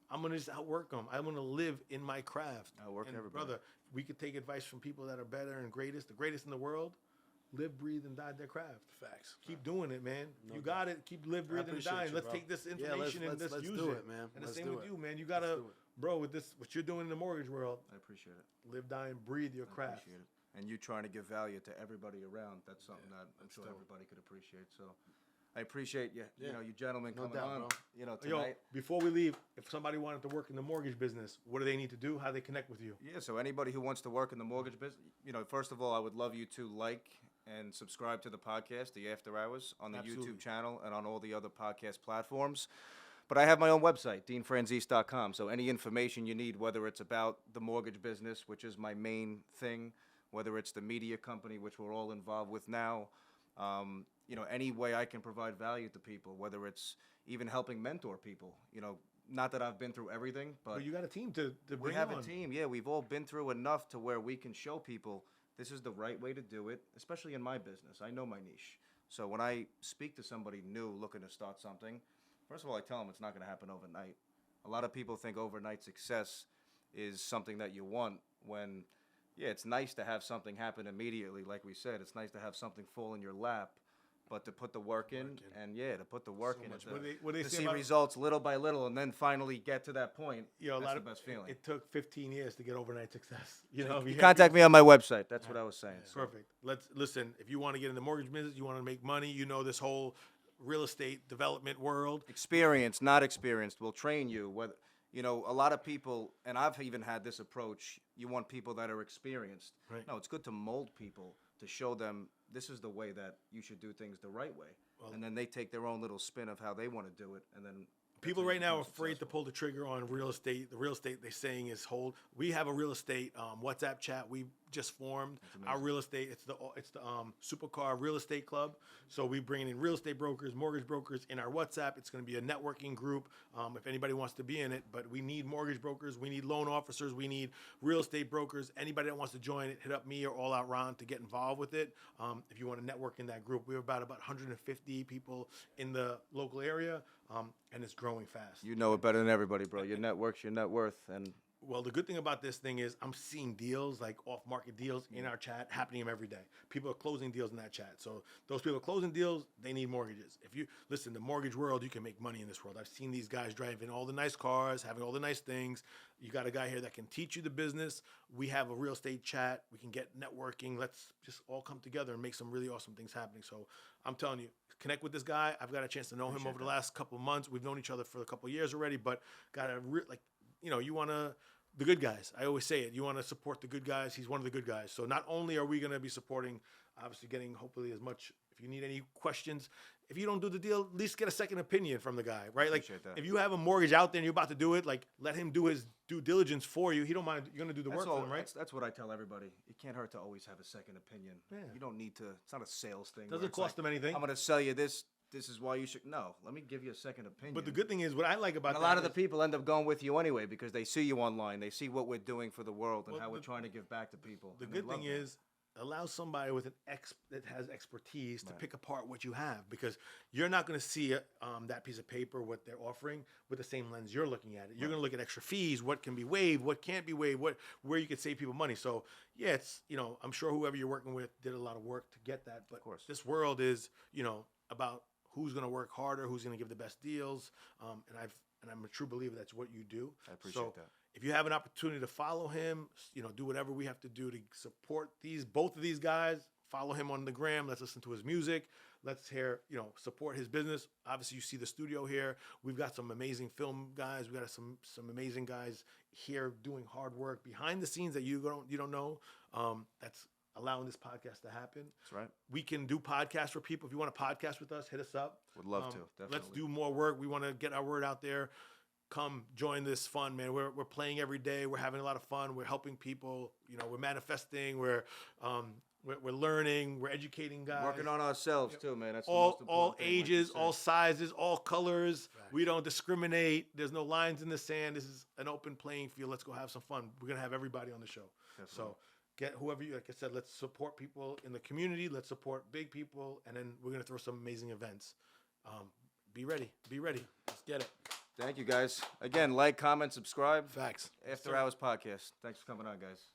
I'm gonna just outwork them. I'm gonna live in my craft." Outwork And everybody. brother, we could take advice from people that are better and the greatest in the world. Live, breathe, and die their craft. Facts. Keep doing it, man. You got it. Keep live, breathe, and appreciate dying. you, Let's bro. take this Yeah, information and let's let's use do it, it, man. And the Let's same do with it. you, man. You gotta, do it. bro, with this, what you're doing in the mortgage world, I appreciate it. live, die, and breathe your I craft. appreciate it. And you trying to give value to everybody around, that's something that I'm sure everybody could appreciate. So I appreciate you, Yeah. you gentlemen No coming doubt, on, bro. Yo, tonight. before we leave, if somebody wanted to work in the mortgage business, what do they need to do? How do they connect with you? Yeah, so anybody who wants to work in the mortgage business, first of all, I would love you to like and subscribe to the podcast, The After Hours, on the Absolutely. YouTube channel and on all the other podcast platforms. But I have my own website, deanfranzese.com. So any information you need, whether it's about the mortgage business, which is my main thing, whether it's the media company, which we're all involved with now, any way I can provide value to people, whether it's even helping mentor people. Not that I've been through everything, but Well, you got a team to we bring have on. a team. Yeah, we've all been through enough to where we can show people this is the right way to do it, especially in my business. I know my niche. So when I speak to somebody new looking to start something, first of all, I tell them it's not going to happen overnight. A lot of people think overnight success is something that you want when, yeah, it's nice to have something happen immediately. Like we said, it's nice to have something fall in your lap. But to put the work in, and to put the work in, much. and What they to say see about- results little by little, and then finally get to that point, A that's lot the of best feeling. It took 15 years to get overnight success. You know, You contact me on my website. That's what I was saying. So, Perfect. Let's listen. If you want to get in the mortgage business, you want to make money. This whole real estate development world. experienced, not experienced, will train you. Whether a lot of people, and I've even had this approach. You want people that are experienced. Right. No, it's good to mold people to show them this is the way that you should do things the right way, and then they take their own little spin of how they want to do it, and then People how you right now are become afraid to successful. pull the trigger on real estate. The real estate they're saying is hold. We have a real estate WhatsApp chat we just formed. Our real estate, it's the Supercar Real Estate Club. So we bring in real estate brokers, mortgage brokers in our WhatsApp. It's going to be a networking group if anybody wants to be in it. But we need mortgage brokers, we need loan officers, we need real estate brokers. Anybody that wants to join it, hit up me or All Out Ron to get involved with it. If you want to network in that group, we have about 150 people in the local area, and it's growing fast. You know it better than everybody, bro. Your network's your net worth, and Well, the good thing about this thing is I'm seeing deals, like off-market deals in our chat, happening every day. People are closing deals in that chat. So those people closing deals, they need mortgages. If you listen, the mortgage world, you can make money in this world. I've seen these guys driving all the nice cars, having all the nice things. You got a guy here that can teach you the business. We have a real estate chat. We can get networking. Let's just all come together and make some really awesome things happening. So I'm telling you, connect with this guy. I've got a chance to know him over the last couple of months. We've known each other for a couple of years already, but got a you want to, the good guys. I always say it. You want to support the good guys. He's one of the good guys. So not only are we going to be supporting, obviously getting hopefully as much, if you need any questions, if you don't do the deal, at least get a second opinion from the guy, right? Like Appreciate that. if you have a mortgage out there and you're about to do it, like let him do his due diligence for you. He don't mind. You're going to do the that's work for him, right? That's what I tell everybody. It can't hurt to always have a second opinion. Yeah. You don't need to. It's not a sales thing. where Doesn't it's cost like, them anything. I'm going to sell you this. This is why you should. No, let me give you a second opinion. But the good thing is, what I like about And a that lot of the is- people end up going with you anyway because they see you online. They see what we're doing for the world and Well, how we're the- trying to give back to people. The and they good love thing that. is, allow somebody with that has expertise to pick apart what you have, because you're not going to see that piece of paper, what they're offering, with the same lens you're looking at it. You're going to look at extra fees, what can be waived, what can't be waived, where you could save people money. So yeah, it's I'm sure whoever you're working with did a lot of work to get that. But course. this world is about who's going to work harder, who's going to give the best deals, and I'm a true believer that's what you do. I appreciate So, that. if you have an opportunity to follow him, do whatever we have to do to support both of these guys. Follow him on the gram. Let's listen to his music. Let's hear, support his business. Obviously, you see the studio here. We've got some amazing film guys. We got some amazing guys here doing hard work behind the scenes that you don't know. That's allowing this podcast to happen. That's right. We can do podcasts for people. If you want to podcast with us, hit us up. Would love to. Definitely. Let's do more work. We want to get our word out there. Come join this fun, man. We're playing every day. We're having a lot of fun. We're helping people. We're manifesting. We're learning. We're educating guys. Working on ourselves too, man. That's the all most important thing, like you ages, said. all sizes, all colors. We don't discriminate. There's no lines in the sand. This is an open playing field. Let's go have some fun. We're gonna have everybody on the show. Definitely. So get whoever you, like I said, let's support people in the community. Let's support big people, and then we're gonna throw some amazing events. Be ready. Let's get it. Thank you, guys. Again, like, comment, subscribe. Facts. After Hours Podcast. Thanks for coming on, guys.